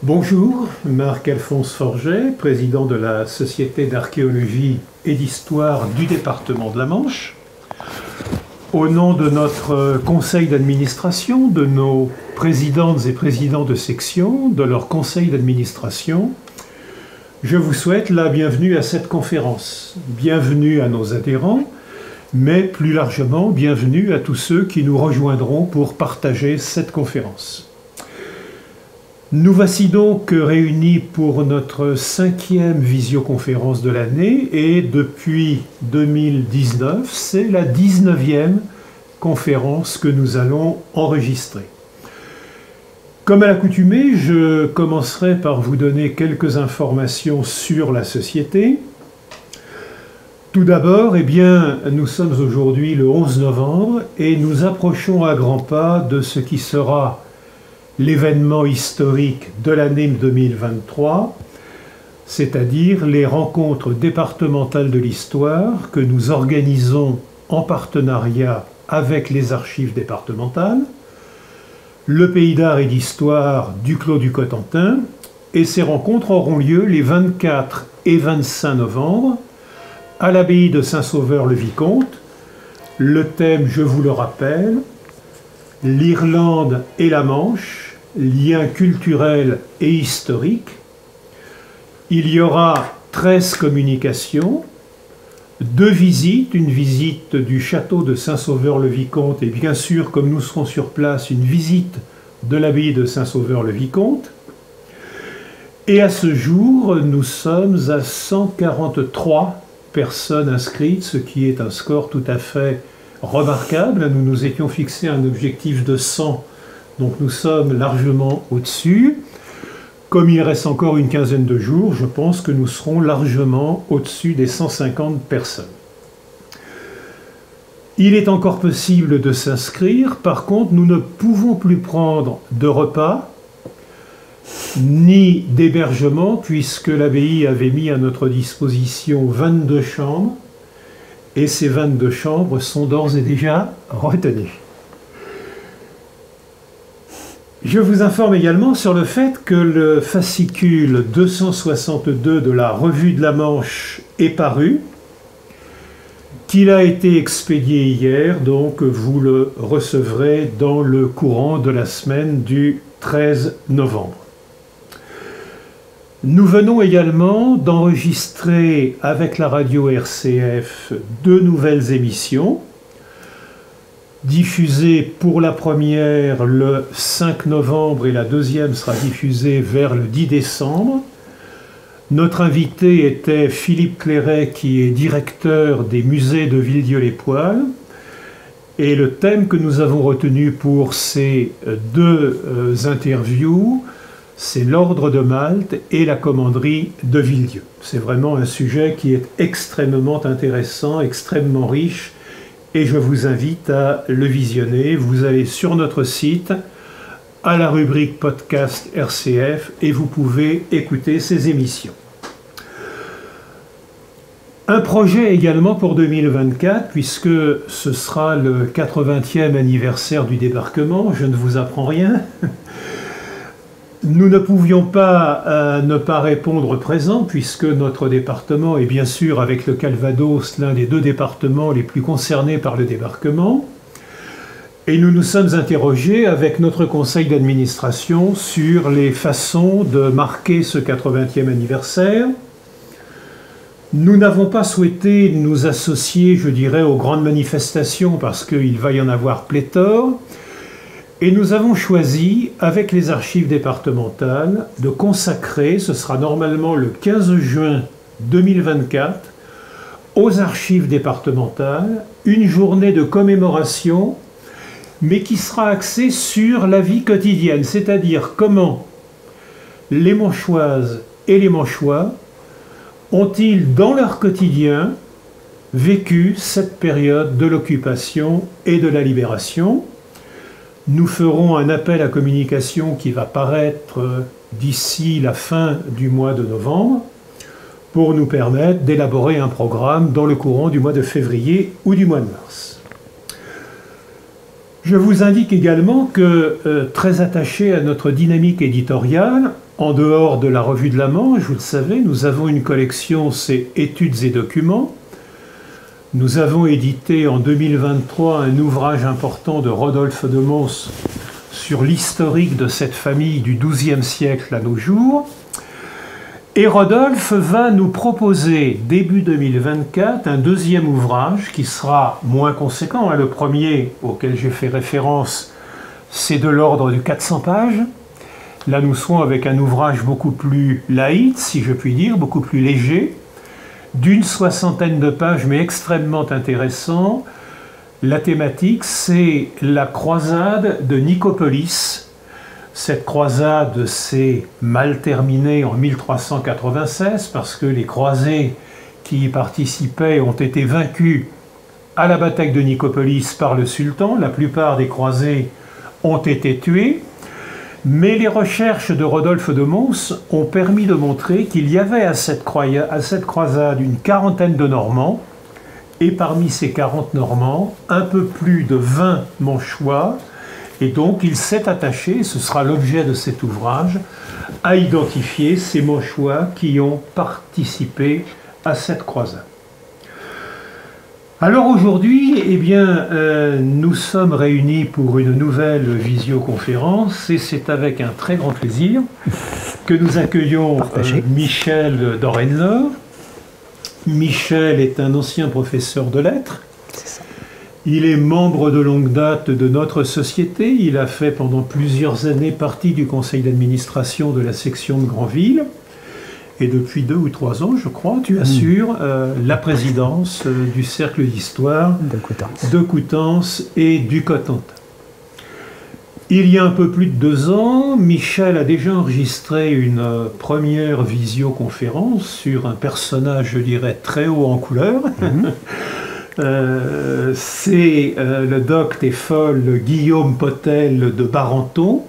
Bonjour, Marc-Alphonse Forget, président de la Société d'archéologie et d'histoire du département de la Manche. Au nom de notre conseil d'administration, de nos présidentes et présidents de section, de leur conseil d'administration, je vous souhaite la bienvenue à cette conférence. Bienvenue à nos adhérents, mais plus largement, bienvenue à tous ceux qui nous rejoindront pour partager cette conférence. Nous voici donc réunis pour notre 5e visioconférence de l'année et depuis 2019, c'est la 19e conférence que nous allons enregistrer. Comme à l'accoutumée, je commencerai par vous donner quelques informations sur la société. Tout d'abord, nous sommes aujourd'hui le 11 novembre et nous approchons à grands pas de ce qui sera l'événement historique de l'année 2023, c'est-à-dire les rencontres départementales de l'histoire que nous organisons en partenariat avec les archives départementales, le Pays d'art et d'histoire du Clos du Cotentin, et ces rencontres auront lieu les 24 et 25 novembre à l'abbaye de Saint-Sauveur-le-Vicomte. Le thème, je vous le rappelle, l'Irlande et la Manche, liens culturels et historiques. Il y aura 13 communications, 2 visites, une visite du château de Saint-Sauveur-le-Vicomte et bien sûr, comme nous serons sur place, une visite de l'abbaye de Saint-Sauveur-le-Vicomte. Et à ce jour, nous sommes à 143 personnes inscrites, ce qui est un score tout à fait remarquable. Nous nous étions fixé un objectif de 100, donc nous sommes largement au-dessus. Comme il reste encore une quinzaine de jours, je pense que nous serons largement au-dessus des 150 personnes. Il est encore possible de s'inscrire, par contre nous ne pouvons plus prendre de repas ni d'hébergement puisque l'abbaye avait mis à notre disposition 22 chambres. Et ces 22 chambres sont d'ores et déjà retenues. Je vous informe également sur le fait que le fascicule 262 de la Revue de la Manche est paru, qu'il a été expédié hier, donc vous le recevrez dans le courant de la semaine du 13 novembre. Nous venons également d'enregistrer avec la radio RCF 2 nouvelles émissions, diffusées pour la première le 5 novembre et la deuxième sera diffusée vers le 10 décembre. Notre invité était Philippe Clairet, qui est directeur des musées de Villedieu-les-Poêles. Et le thème que nous avons retenu pour ces 2 interviews, c'est l'ordre de Malte et la commanderie de Villedieu. C'est vraiment un sujet qui est extrêmement intéressant, extrêmement riche, et je vous invite à le visionner. Vous allez sur notre site, à la rubrique podcast RCF, et vous pouvez écouter ces émissions. Un projet également pour 2024, puisque ce sera le 80e anniversaire du débarquement, je ne vous apprends rien. Nous ne pouvions pas ne pas répondre présent, puisque notre département est bien sûr, avec le Calvados, l'un des 2 départements les plus concernés par le débarquement. Et nous nous sommes interrogés avec notre conseil d'administration sur les façons de marquer ce 80e anniversaire. Nous n'avons pas souhaité nous associer, je dirais, aux grandes manifestations, parce qu'il va y en avoir pléthore. Et nous avons choisi, avec les archives départementales, de consacrer, ce sera normalement le 15 juin 2024, aux archives départementales, une journée de commémoration, mais qui sera axée sur la vie quotidienne, c'est-à-dire comment les Manchoises et les Manchois ont-ils, dans leur quotidien, vécu cette période de l'occupation et de la libération. Nous ferons un appel à communication qui va paraître d'ici la fin du mois de novembre pour nous permettre d'élaborer un programme dans le courant du mois de février ou du mois de mars. Je vous indique également que, très attaché à notre dynamique éditoriale, En dehors de la Revue de la Manche, vous le savez, nous avons une collection, c'est Études et documents. Nous avons édité en 2023 un ouvrage important de Rodolphe de Mons sur l'historique de cette famille du XIIe siècle à nos jours. Et Rodolphe va nous proposer, début 2024, un deuxième ouvrage qui sera moins conséquent. Le premier auquel j'ai fait référence, c'est de l'ordre de 400 pages. Là, nous sommes avec un ouvrage beaucoup plus light, si je puis dire, beaucoup plus léger, d'une 60aine de pages, mais extrêmement intéressant. La thématique, c'est la croisade de Nicopolis. Cette croisade s'est mal terminée en 1396 parce que les croisés qui y participaient ont été vaincus à la bataille de Nicopolis par le sultan. La plupart des croisés ont été tués. Mais les recherches de Rodolphe de Mons ont permis de montrer qu'il y avait à cette croisade une quarantaine de Normands, et parmi ces 40 Normands, un peu plus de 20 Manchois, et donc il s'est attaché, et ce sera l'objet de cet ouvrage, à identifier ces Manchois qui ont participé à cette croisade. Alors aujourd'hui, eh bien, nous sommes réunis pour une nouvelle visioconférence et c'est avec un très grand plaisir que nous accueillons Michel Dorenleur. Michel est un ancien professeur de lettres. Il est membre de longue date de notre société. Il a fait pendant plusieurs années partie du conseil d'administration de la section de Granville. Et depuis 2 ou 3 ans, je crois, tu assures la présidence du Cercle d'Histoire de Coutances et du Cotentin. Il y a un peu plus de 2 ans, Michel a déjà enregistré une première visioconférence sur un personnage, je dirais, très haut en couleur. C'est le docte et folle Guillaume Potel de Barenton.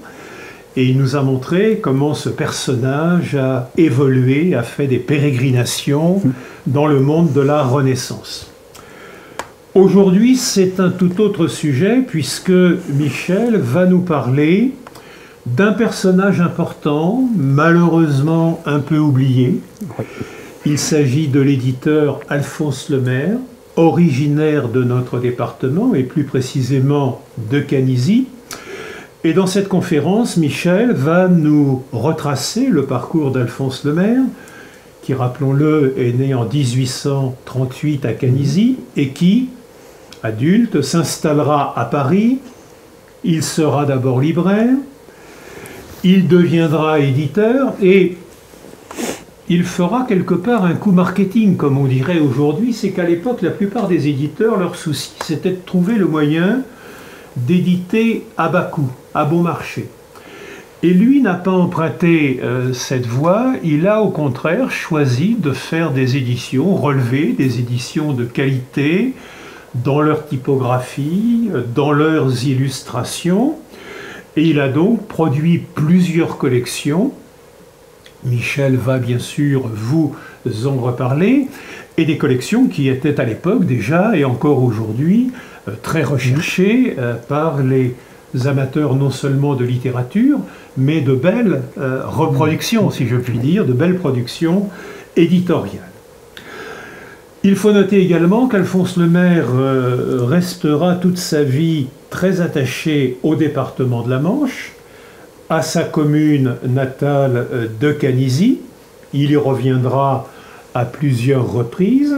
Et il nous a montré comment ce personnage a évolué, a fait des pérégrinations dans le monde de la Renaissance. Aujourd'hui, c'est un tout autre sujet puisque Michel va nous parler d'un personnage important, malheureusement un peu oublié. Il s'agit de l'éditeur Alphonse Lemaire, originaire de notre département et plus précisément de Canizy. Et dans cette conférence, Michel va nous retracer le parcours d'Alphonse Lemaire, qui, rappelons-le, est né en 1838 à Canizy, et qui, adulte, s'installera à Paris. Il sera d'abord libraire, il deviendra éditeur, et il fera quelque part un coup marketing, comme on dirait aujourd'hui. C'est qu'à l'époque, la plupart des éditeurs, leur souci, c'était de trouver le moyen d'éditer à bas coût, à bon marché. Et lui n'a pas emprunté cette voie, il a au contraire choisi de faire des éditions relevées, des éditions de qualité, dans leur typographie, dans leurs illustrations, et il a donc produit plusieurs collections. Michel va bien sûr vous en reparler, et des collections qui étaient à l'époque déjà, et encore aujourd'hui, très recherché par les amateurs non seulement de littérature, mais de belles reproductions, si je puis dire, de belles productions éditoriales. Il faut noter également qu'Alphonse Lemaire restera toute sa vie très attaché au département de la Manche, à sa commune natale de Canizy. Il y reviendra à plusieurs reprises.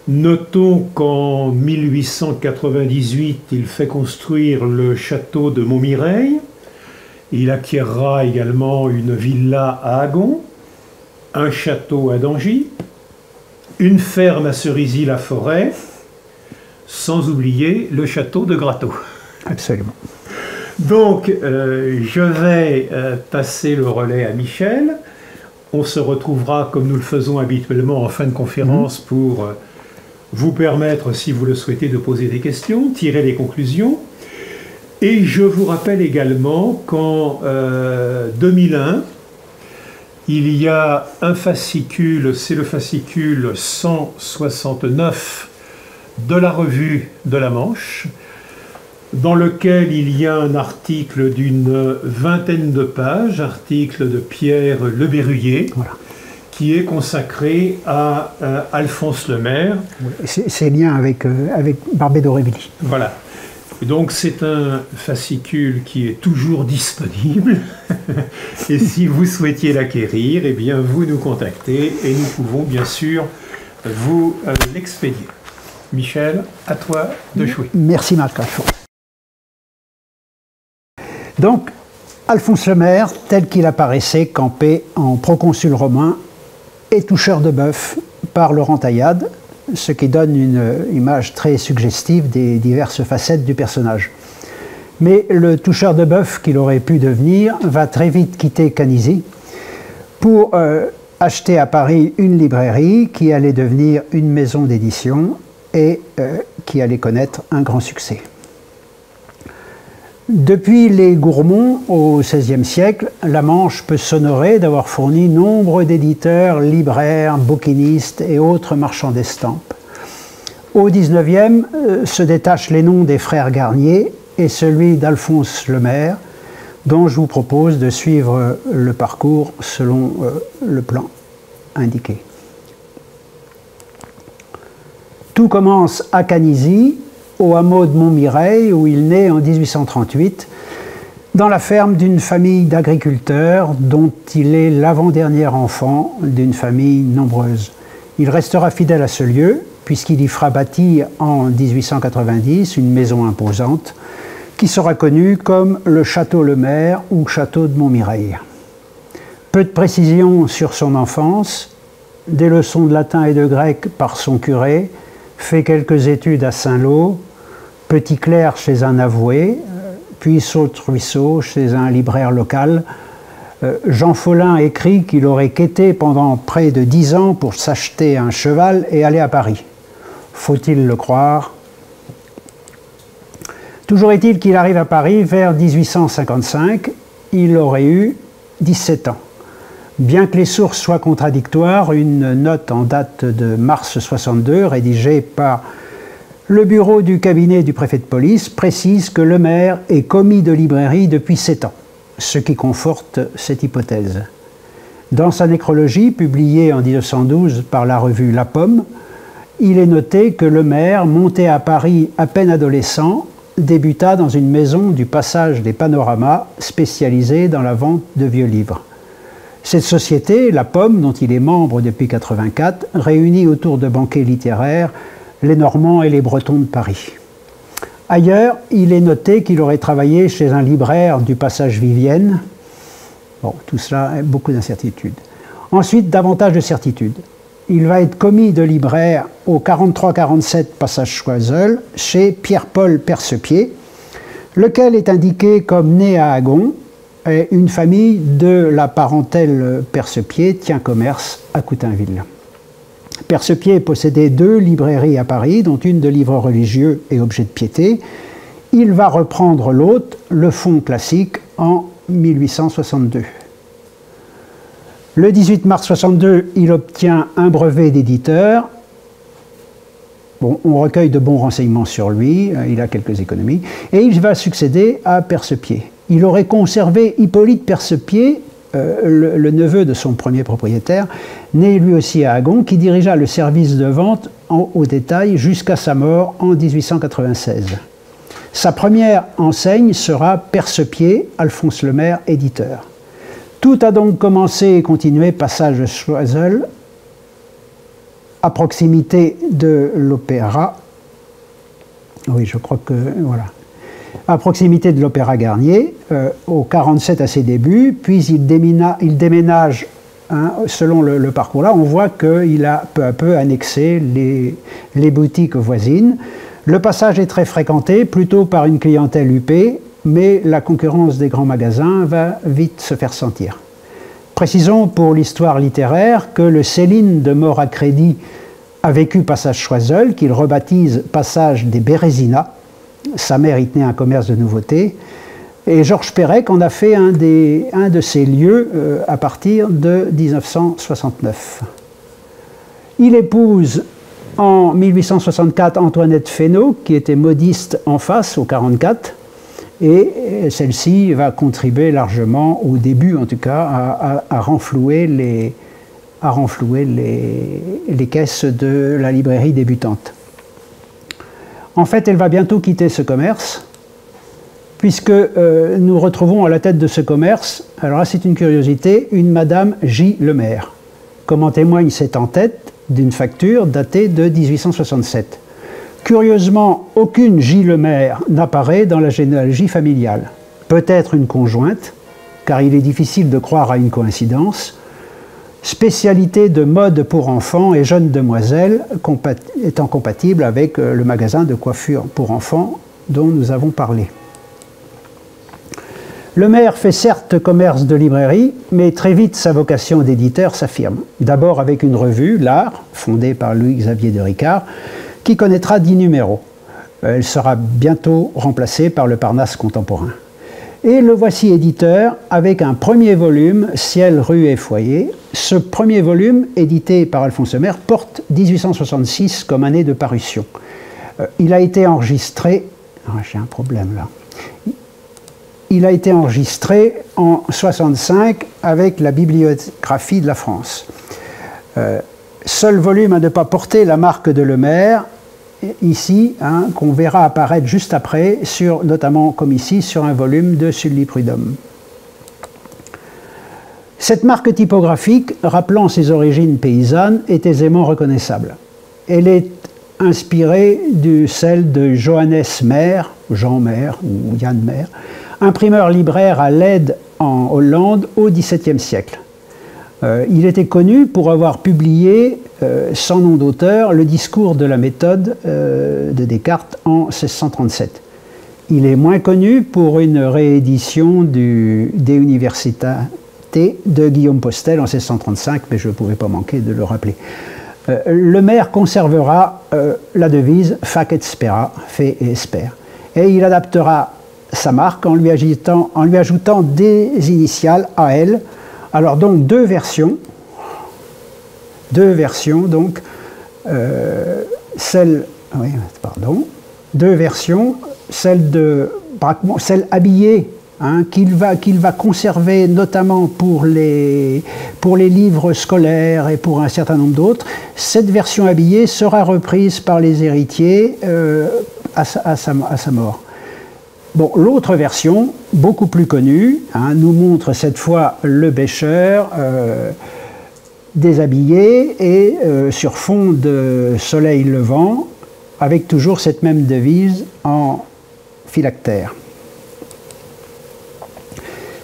Notons qu'en 1898, il fait construire le château de Montmireil. Il acquérera également une villa à Agon, un château à Dangy, une ferme à Cerisy-la-Forêt, sans oublier le château de Gratteau. Absolument. Donc, je vais passer le relais à Michel. On se retrouvera, comme nous le faisons habituellement, en fin de conférence pour vous permettre, si vous le souhaitez, de poser des questions, tirer des conclusions. Et je vous rappelle également qu'en 2001, il y a un fascicule, c'est le fascicule 169 de la Revue de la Manche, dans lequel il y a un article d'une vingtaine de pages, article de Pierre Le Berruyer, voilà, qui est consacré à Alphonse Lemaire. Ses liens avec Barbey d'Aurevilly. Voilà. Donc c'est un fascicule qui est toujours disponible. Et si vous souhaitiez l'acquérir, eh bien vous nous contactez et nous pouvons bien sûr vous l'expédier. Michel, à toi de jouer. Merci Marc. Donc, Alphonse Lemaire, tel qu'il apparaissait campé en proconsul romain et toucheur de bœuf par Laurent Taillade, ce qui donne une image très suggestive des diverses facettes du personnage. Mais le toucheur de bœuf qu'il aurait pu devenir va très vite quitter Canisy pour acheter à Paris une librairie qui allait devenir une maison d'édition et qui allait connaître un grand succès. Depuis les Gourmont au XVIe siècle, la Manche peut s'honorer d'avoir fourni nombre d'éditeurs, libraires, bouquinistes et autres marchands d'estampes. Au XIXe se détachent les noms des frères Garnier et celui d'Alphonse Lemaire, dont je vous propose de suivre le parcours selon le plan indiqué. Tout commence à Canisy, au hameau de Montmireil, où il naît en 1838, dans la ferme d'une famille d'agriculteurs dont il est l'avant-dernier enfant d'une famille nombreuse. Il restera fidèle à ce lieu, puisqu'il y fera bâtir en 1890 une maison imposante, qui sera connue comme le Château Lemaire ou Château de Montmireil. Peu de précisions sur son enfance, des leçons de latin et de grec par son curé, fait quelques études à Saint-Lô, petit clerc chez un avoué, puis Saute-Ruisseau chez un libraire local. Jean Follin écrit qu'il aurait quêté pendant près de 10 ans pour s'acheter un cheval et aller à Paris. Faut-il le croire? Toujours est-il qu'il arrive à Paris vers 1855, il aurait eu 17 ans. Bien que les sources soient contradictoires, une note en date de mars 62, rédigée par le bureau du cabinet du préfet de police, précise que Lemaire est commis de librairie depuis 7 ans, ce qui conforte cette hypothèse. Dans sa nécrologie, publiée en 1912 par la revue La Pomme, il est noté que Lemaire, monté à Paris à peine adolescent, débuta dans une maison du passage des Panoramas spécialisée dans la vente de vieux livres. Cette société, La Pomme, dont il est membre depuis 1984, réunit autour de banquets littéraires les Normands et les Bretons de Paris. Ailleurs, il est noté qu'il aurait travaillé chez un libraire du passage Vivienne. Bon, tout cela, beaucoup d'incertitudes. Ensuite, davantage de certitudes. Il va être commis de libraire au 43-47 passage Choiseul chez Pierre-Paul Percepied, lequel est indiqué comme né à Agon, et une famille de la parentèle Percepied tient commerce à Coutainville. Percepied possédait 2 librairies à Paris, dont une de livres religieux et objets de piété. Il va reprendre l'autre, Le Fonds classique, en 1862. Le 18 mars 62, il obtient un brevet d'éditeur. Bon, on recueille de bons renseignements sur lui, il a quelques économies, et il va succéder à Percepied. Il aurait conservé Hippolyte Percepied, le neveu de son premier propriétaire, né lui aussi à Agon, qui dirigea le service de vente au détail jusqu'à sa mort en 1896. Sa première enseigne sera Percepied, Alphonse Lemaire, éditeur. Tout a donc commencé et continué passage Choiseul, à proximité de l'Opéra. Oui, je crois que... voilà. À proximité de l'Opéra Garnier, au 47 à ses débuts, puis il déménage, hein, selon le parcours-là, on voit qu'il a peu à peu annexé les boutiques voisines. Le passage est très fréquenté, plutôt par une clientèle huppée, mais la concurrence des grands magasins va vite se faire sentir. Précisons pour l'histoire littéraire que le Céline de Mort à Crédit a vécu passage Choiseul, qu'il rebaptise passage des Bérézinas. Sa mère y tenait un commerce de nouveautés. Et Georges Perec en a fait un de ses lieux à partir de 1969. Il épouse En 1864, Antoinette Fesneau, qui était modiste en face, au 44, et celle-ci va contribuer largement, au début en tout cas, à renflouer les caisses de la librairie débutante. En fait, elle va bientôt quitter ce commerce, puisque nous retrouvons à la tête de ce commerce, alors là c'est une curiosité, une Madame J. Lemaire, comme en témoigne cette en-tête d'une facture datée de 1867. Curieusement, aucune J. Lemaire n'apparaît dans la généalogie familiale. Peut-être une conjointe, car il est difficile de croire à une coïncidence. Spécialité de mode pour enfants et jeunes demoiselles, étant compatible avec le magasin de coiffure pour enfants dont nous avons parlé. Lemaire fait certes commerce de librairie, mais très vite sa vocation d'éditeur s'affirme. D'abord avec une revue, L'Art, fondée par Louis-Xavier de Ricard, qui connaîtra 10 numéros. Elle sera bientôt remplacée par le Parnasse contemporain. Et le voici éditeur avec un premier volume, Ciel, rue et foyer. Ce premier volume, édité par Alphonse Lemaire, porte 1866 comme année de parution. Il a été enregistré... j'ai un problème là. Il a été enregistré en 1965 avec la Bibliographie de la France. Seul volume à ne pas porter la marque de Lemaire, ici, qu'on verra apparaître juste après, notamment comme ici, sur un volume de Sully Prudhomme. Cette marque typographique, rappelant ses origines paysannes, est aisément reconnaissable. Elle est inspirée de celle de Johannes Maire, Jean Maire ou Jan Maire, imprimeur libraire à Leyde en Hollande au XVIIe siècle. Il était connu pour avoir publié, sans nom d'auteur, le discours de la méthode de Descartes en 1637. Il est moins connu pour une réédition De Universitate de Guillaume Postel en 1635, mais je ne pouvais pas manquer de le rappeler. Lemaire conservera la devise « Fac et spera », fait et espère. Et il adaptera sa marque en lui ajoutant des initiales AL. Alors donc deux versions donc, celle habillée, qu'il va conserver notamment pour les livres scolaires et pour un certain nombre d'autres. Cette version habillée sera reprise par les héritiers à sa mort. Bon, l'autre version, beaucoup plus connue, nous montre cette fois le bêcheur déshabillé et sur fond de soleil levant, avec toujours cette même devise en phylactère.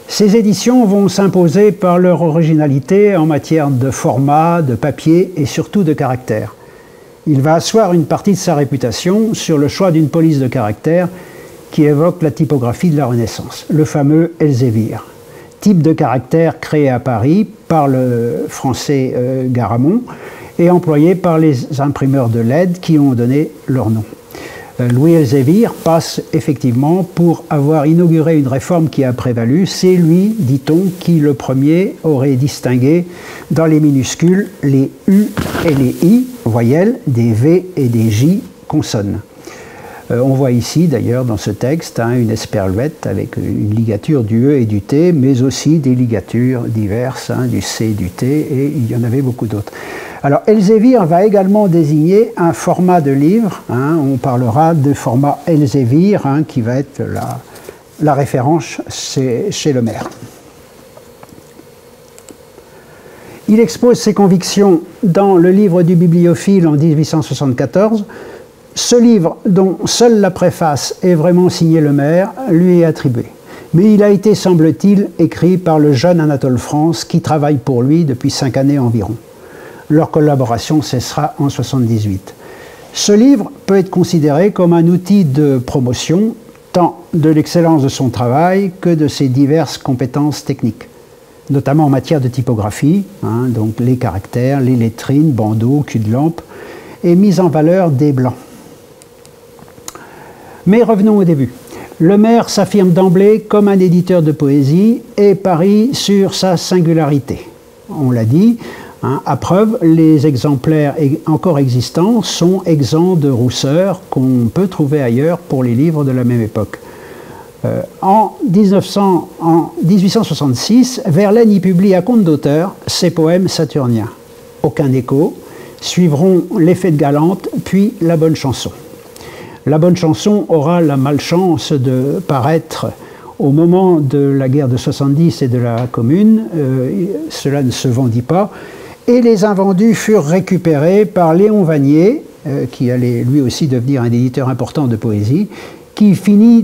Ces éditions vont s'imposer par leur originalité en matière de format, de papier et surtout de caractère. Il va asseoir une partie de sa réputation sur le choix d'une police de caractère qui évoque la typographie de la Renaissance, le fameux Elzévir, type de caractère créé à Paris par le français Garamond et employé par les imprimeurs de Leyde qui ont donné leur nom. Louis Elzévir passe effectivement pour avoir inauguré une réforme qui a prévalu. C'est lui, dit-on, qui le premier aurait distingué dans les minuscules les U et les I, voyelles, des V et des J, consonnes. On voit ici d'ailleurs dans ce texte une esperluette avec une ligature du E et du T, mais aussi des ligatures diverses, du C et du T, et il y en avait beaucoup d'autres. Alors Elzévir va également désigner un format de livre, on parlera de format Elzévir, qui va être la référence chez Lemaire. Il expose ses convictions dans le livre du bibliophile en 1874. Ce livre, dont seule la préface est vraiment signée Lemaire, lui est attribué. Mais il a été, semble-t-il, écrit par le jeune Anatole France qui travaille pour lui depuis 5 années environ. Leur collaboration cessera en 1978. Ce livre peut être considéré comme un outil de promotion, tant de l'excellence de son travail que de ses diverses compétences techniques, notamment en matière de typographie, donc les caractères, les lettrines, bandeaux, cul-de-lampe, et mise en valeur des blancs. Mais revenons au début. Lemaire s'affirme d'emblée comme un éditeur de poésie et parie sur sa singularité. On l'a dit, À preuve, les exemplaires encore existants sont exempts de rousseur qu'on peut trouver ailleurs pour les livres de la même époque. En 1866, Verlaine y publie à compte d'auteur ses poèmes saturniens. Aucun écho, suivront L'effet de Galante, puis La bonne chanson. La bonne chanson aura la malchance de paraître au moment de la guerre de 70 et de la Commune. Cela ne se vendit pas. Et les invendus furent récupérés par Léon Vanier, qui allait lui aussi devenir un éditeur important de poésie, qui finit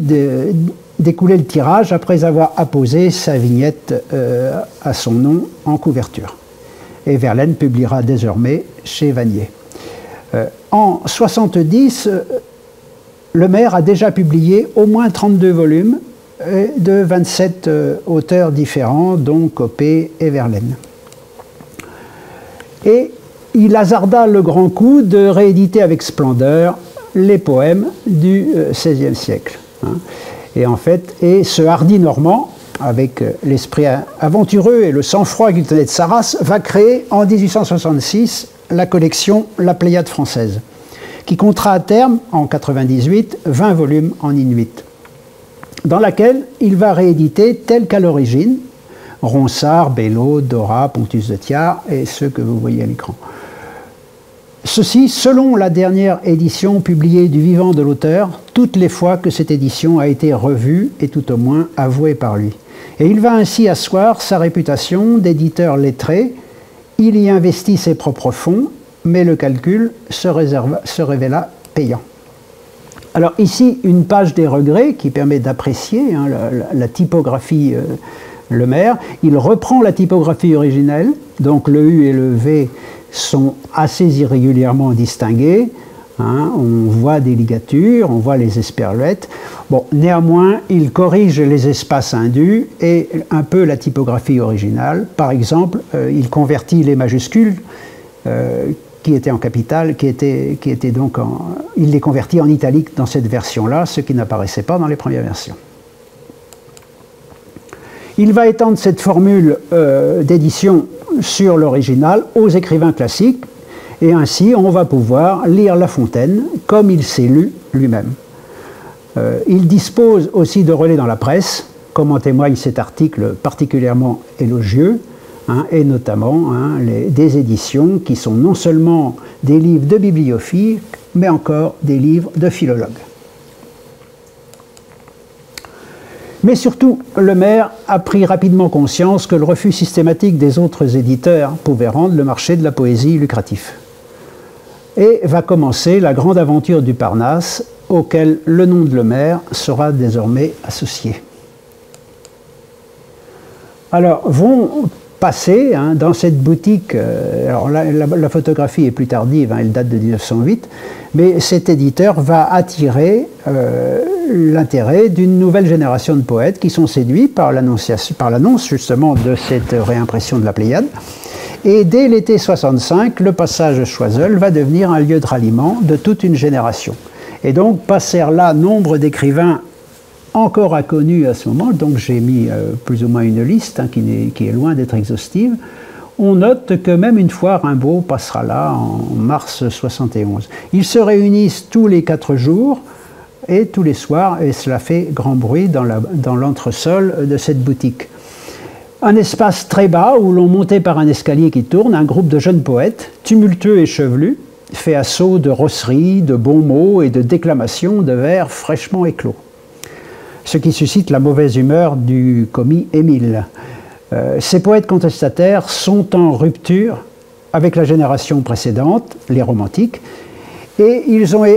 d'écouler le tirage après avoir apposé sa vignette à son nom en couverture. Et Verlaine publiera désormais chez Vanier. En 70, Lemaire a déjà publié au moins 32 volumes de 27 auteurs différents, dont Coppée et Verlaine. Et il hasarda le grand coup de rééditer avec splendeur les poèmes du XVIe siècle. Et en fait, ce hardi Normand, avec l'esprit aventureux et le sang-froid qu'il tenait de sa race, va créer en 1866 la collection La Pléiade française, qui comptera à terme, en 98, 20 volumes en inuit, dans laquelle il va rééditer tel qu'à l'origine, Ronsard, Belleau, Dora, Pontus de Thiard et ceux que vous voyez à l'écran. Ceci, selon la dernière édition publiée du vivant de l'auteur, toutes les fois que cette édition a été revue et tout au moins avouée par lui. Et il va ainsi asseoir sa réputation d'éditeur lettré. Il y investit ses propres fonds, mais le calcul se révéla payant. Alors ici, une page des regrets qui permet d'apprécier la typographie Lemaire. Il reprend la typographie originelle, donc le U et le V sont assez irrégulièrement distingués. On voit des ligatures, on voit les esperluettes. Bon, néanmoins, il corrige les espaces indus et un peu la typographie originale. Par exemple, il convertit les majuscules qui étaient en capitale, il les convertit en italique dans cette version-là, ce qui n'apparaissait pas dans les premières versions. Il va étendre cette formule d'édition sur l'original aux écrivains classiques, et ainsi on va pouvoir lire La Fontaine comme il s'est lu lui-même. Il dispose aussi de relais dans la presse, comme en témoigne cet article particulièrement élogieux, et notamment des éditions qui sont non seulement des livres de bibliophiles, mais encore des livres de philologues. Mais surtout, Lemaire a pris rapidement conscience que le refus systématique des autres éditeurs pouvait rendre le marché de la poésie lucratif. Et va commencer la grande aventure du Parnasse, auquel le nom de Lemaire sera désormais associé. Alors, vont passer dans cette boutique, alors la photographie est plus tardive, elle date de 1908, mais cet éditeur va attirer l'intérêt d'une nouvelle génération de poètes qui sont séduits par l'annonce justement de cette réimpression de la Pléiade. Et dès l'été 65, le passage Choiseul va devenir un lieu de ralliement de toute une génération. Et donc passèrent là nombre d'écrivains encore inconnus à ce moment, donc j'ai mis plus ou moins une liste qui est loin d'être exhaustive. On note que même une fois, Rimbaud passera là en mars 71. Ils se réunissent tous les 4 jours et tous les soirs, et cela fait grand bruit dans l'entresol de cette boutique. Un espace très bas où l'on montait par un escalier qui tourne, un groupe de jeunes poètes, tumultueux et chevelus, fait assaut de rosseries, de bons mots et de déclamations de vers fraîchement éclos. Ce qui suscite la mauvaise humeur du commis Émile. Ces poètes contestataires sont en rupture avec la génération précédente, les romantiques, et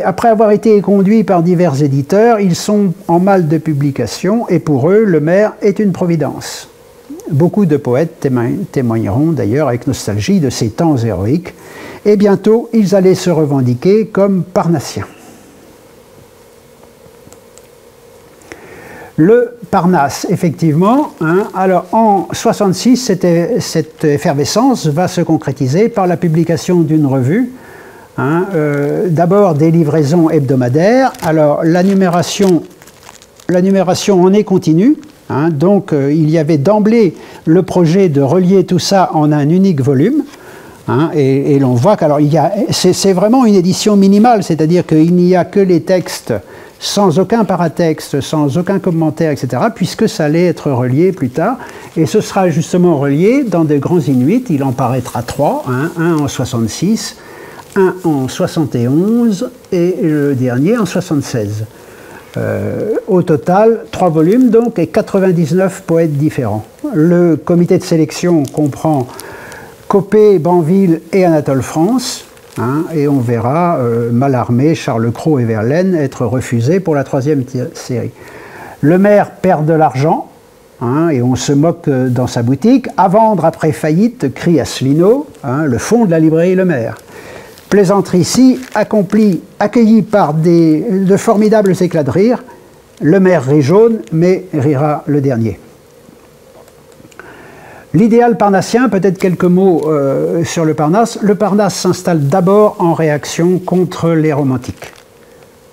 après avoir été conduits par divers éditeurs, ils sont en mal de publication, et pour eux, Lemaire est une providence. Beaucoup de poètes témoigneront d'ailleurs avec nostalgie de ces temps héroïques, et bientôt ils allaient se revendiquer comme parnassiens. Le Parnasse, effectivement, alors en 1966, cette effervescence va se concrétiser par la publication d'une revue, d'abord des livraisons hebdomadaires. Alors la numération en est continue, donc il y avait d'emblée le projet de relier tout ça en un unique volume, Hein, et l'on voit que c'est vraiment une édition minimale, c'est-à-dire qu'il n'y a que les textes sans aucun paratexte, sans aucun commentaire, etc., puisque ça allait être relié plus tard. Et ce sera justement relié dans des grands inuits. Il en paraîtra 3, hein, un en 66, un en 71 et le dernier en 76. Au total, 3 volumes donc et 99 poètes différents. Le comité de sélection comprend Coppée, Banville et Anatole France, hein, et on verra Mallarmé, Charles Cros et Verlaine être refusés pour la 3e série. Lemaire perd de l'argent, hein, et on se moque dans sa boutique. À vendre après faillite, crie Asselineau, hein, le fond de la librairie Lemaire. Plaisanterie ici, accueilli par de formidables éclats de rire. Lemaire rit jaune, mais rira le dernier. L'idéal parnassien, peut-être quelques mots sur le Parnasse. Le Parnasse s'installe d'abord en réaction contre les romantiques.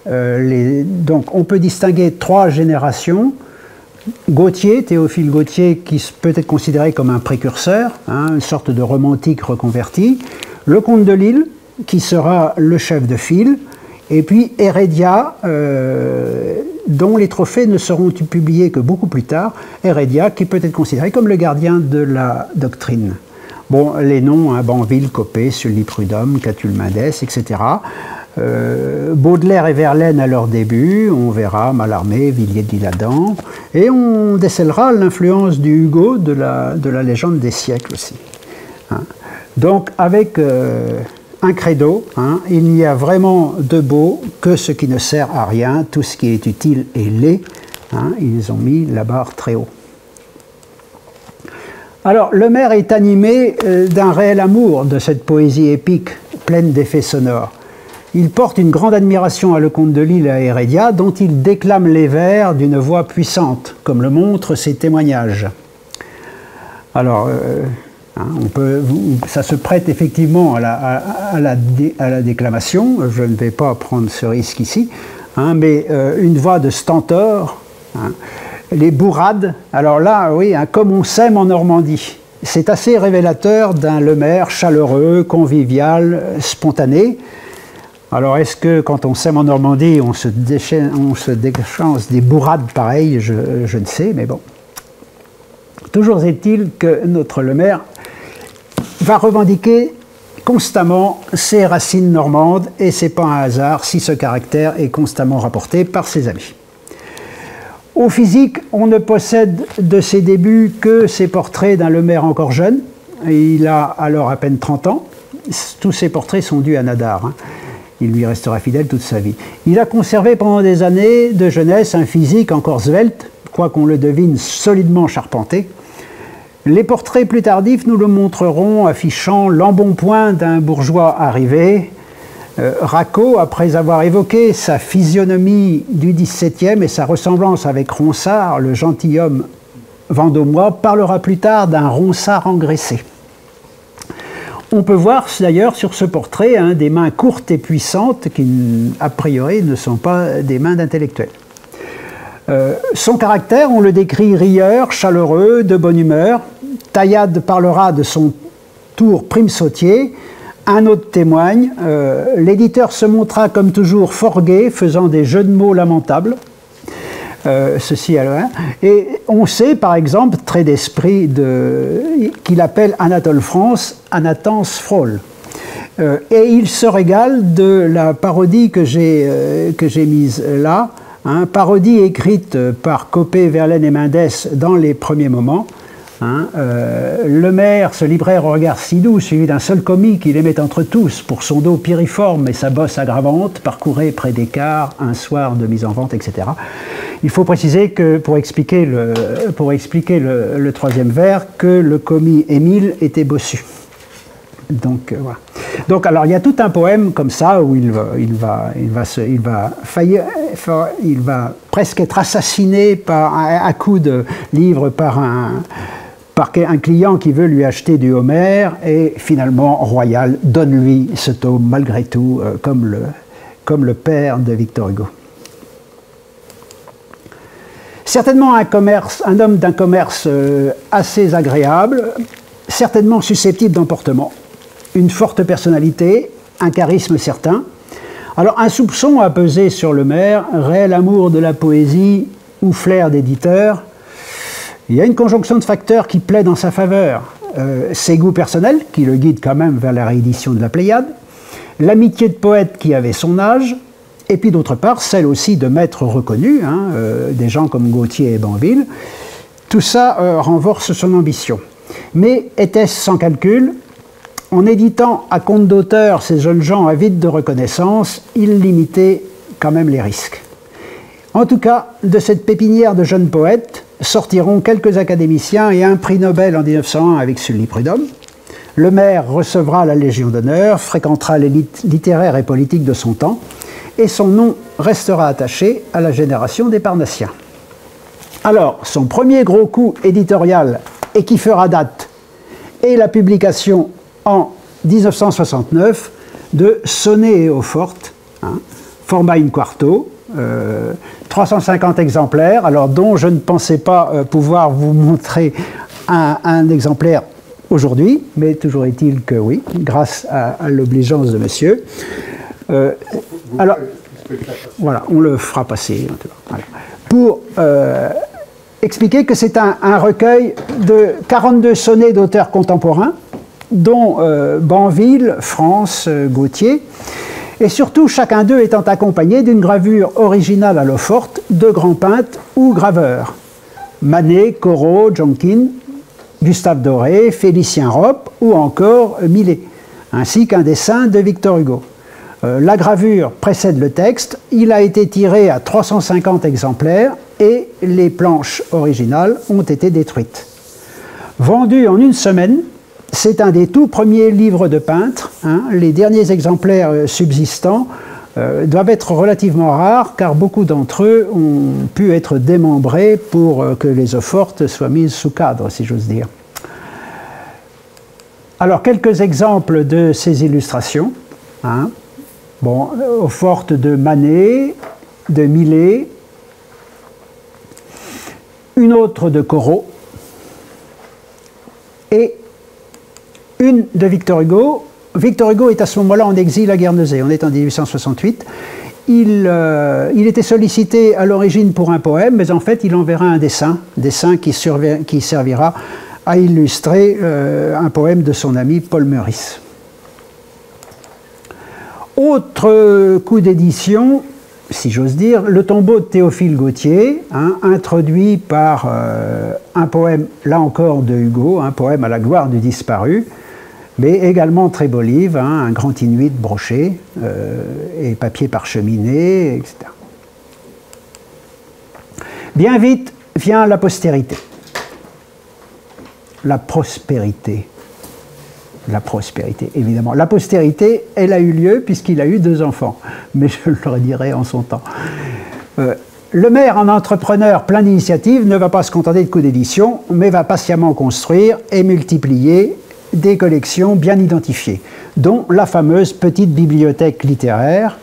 Donc on peut distinguer 3 générations. Gautier, Théophile Gautier, qui peut être considéré comme un précurseur, hein, une sorte de romantique reconverti. Le comte de Lille, qui sera le chef de file. Et puis Heredia, dont les trophées ne seront publiés que beaucoup plus tard. Heredia, qui peut être considéré comme le gardien de la doctrine. Bon, les noms, hein, Banville, Coppée, Sully-Prudhomme, Catulle-Mendès, etc. Baudelaire et Verlaine à leur début, on verra Mallarmé, Villiers de l'Isle-Adam, et on décèlera l'influence du Hugo de la légende des siècles aussi. Hein. Donc, avec un credo, hein, il n'y a vraiment de beau que ce qui ne sert à rien, tout ce qui est utile est laid. Hein, ils ont mis la barre très haut. Alors, Lemaire est animé d'un réel amour de cette poésie épique, pleine d'effets sonores. Il porte une grande admiration à Lecomte de Lille et à Heredia, dont il déclame les vers d'une voix puissante, comme le montrent ses témoignages. Alors, ça se prête effectivement à la déclamation, je ne vais pas prendre ce risque ici, hein, mais une voix de stentor, hein, les bourrades, alors là, oui, hein, comme on s'aime en Normandie. C'est assez révélateur d'un Lemaire chaleureux, convivial, spontané. Alors est-ce que quand on s'aime en Normandie, on se déchanse des bourrades pareilles, je ne sais, mais bon. Toujours est-il que notre Lemaire va revendiquer constamment ses racines normandes, et c'est pas un hasard si ce caractère est constamment rapporté par ses amis. Au physique, on ne possède de ses débuts que ses portraits d'un Lemaire encore jeune. Il a alors à peine 30 ans. Tous ses portraits sont dus à Nadar. Hein. Il lui restera fidèle toute sa vie. Il a conservé pendant des années de jeunesse un physique encore svelte, quoiqu'on le devine solidement charpenté. Les portraits plus tardifs nous le montreront affichant l'embonpoint d'un bourgeois arrivé. Racot, après avoir évoqué sa physionomie du XVIIe et sa ressemblance avec Ronsard, le gentilhomme vendômois, parlera plus tard d'un Ronsard engraissé. On peut voir d'ailleurs sur ce portrait hein, des mains courtes et puissantes qui, a priori, ne sont pas des mains d'intellectuels. Son caractère, on le décrit rieur, chaleureux, de bonne humeur. Taillade parlera de son tour prime sautier. Un autre témoigne, l'éditeur se montra comme toujours fort gai, faisant des jeux de mots lamentables. Ceci à loin. Et on sait, par exemple, trait d'esprit qu'il appelle Anatole France, Anatens Frôle. Et il se régale de la parodie que j'ai mise là, hein, parodie écrite par Coppée, Verlaine et Mendès dans les premiers moments. Hein, Lemaire, ce libraire au regard si doux, suivi d'un seul commis qu'il aimait entre tous, pour son dos piriforme et sa bosse aggravante, parcourait près d'écart un soir de mise en vente, etc. Il faut préciser que, pour expliquer le troisième vers, que le commis Émile était bossu. Donc, voilà. Donc, alors, il y a tout un poème comme ça où il va presque être assassiné à coups de livre par un client qui veut lui acheter du Homère, et finalement, Royal donne-lui ce tome, malgré tout, comme le père de Victor Hugo. Certainement un homme d'un commerce assez agréable, certainement susceptible d'emportement. une forte personnalité, un charisme certain. Alors un soupçon a pesé sur Le Maire, réel amour de la poésie ou flair d'éditeur. Il y a une conjonction de facteurs qui plaît dans sa faveur. Ses goûts personnels, qui le guident quand même vers la réédition de la Pléiade, l'amitié de poètes qui avaient son âge, et puis d'autre part, celle aussi de maîtres reconnus, des gens comme Gautier et Banville. Tout ça renforce son ambition. Mais était-ce sans calcul? En éditant à compte d'auteur ces jeunes gens avides de reconnaissance, il limitait quand même les risques. En tout cas, de cette pépinière de jeunes poètes sortiront quelques académiciens et un prix Nobel en 1901 avec Sully Prudhomme. Le Maire recevra la Légion d'honneur, fréquentera l'élite littéraire et politique de son temps, et son nom restera attaché à la génération des Parnassiens. Alors, son premier gros coup éditorial, et qui fera date, est la publication en 1969 de Sonnet et eaux-fortes, format in quarto, 350 exemplaires, alors dont je ne pensais pas pouvoir vous montrer un exemplaire aujourd'hui, mais toujours est-il que oui, grâce à l'obligeance de monsieur. Alors, voilà, on le fera passer. Voilà. Pour expliquer que c'est un recueil de 42 sonnets d'auteurs contemporains, dont Banville, France, Gautier, et surtout chacun d'eux étant accompagné d'une gravure originale à l'eau-forte de grands peintres ou graveurs. Manet, Corot, Jonkin, Gustave Doré, Félicien Roppe ou encore Millet, ainsi qu'un dessin de Victor Hugo. La gravure précède le texte, il a été tiré à 350 exemplaires et les planches originales ont été détruites. Vendu en une semaine, c'est un des tout premiers livres de peintre. Les derniers exemplaires subsistants doivent être relativement rares car beaucoup d'entre eux ont pu être démembrés pour que les eaux-fortes soient mises sous cadre, si j'ose dire. Alors, quelques exemples de ces illustrations. Bon, eaux-fortes de Manet, de Millet, une autre de Corot et une de Victor Hugo. Victor Hugo est à ce moment-là en exil à Guernesey, on est en 1868. Il était sollicité à l'origine pour un poème, mais en fait il enverra un dessin qui servira à illustrer un poème de son ami Paul Meurice. Autre coup d'édition, si j'ose dire, le tombeau de Théophile Gautier, introduit par un poème, là encore de Hugo, un poème à la gloire du disparu, mais également très beau livre, un grand inuit broché, et papier parcheminé, etc. Bien vite vient la postérité, la prospérité. La prospérité, évidemment. La postérité, elle a eu lieu puisqu'il a eu 2 enfants, mais je le redirai en son temps. Le Maire, en entrepreneur plein d'initiatives, ne va pas se contenter de coups d'édition, mais va patiemment construire et multiplier des collections bien identifiées, dont la fameuse petite bibliothèque littéraire,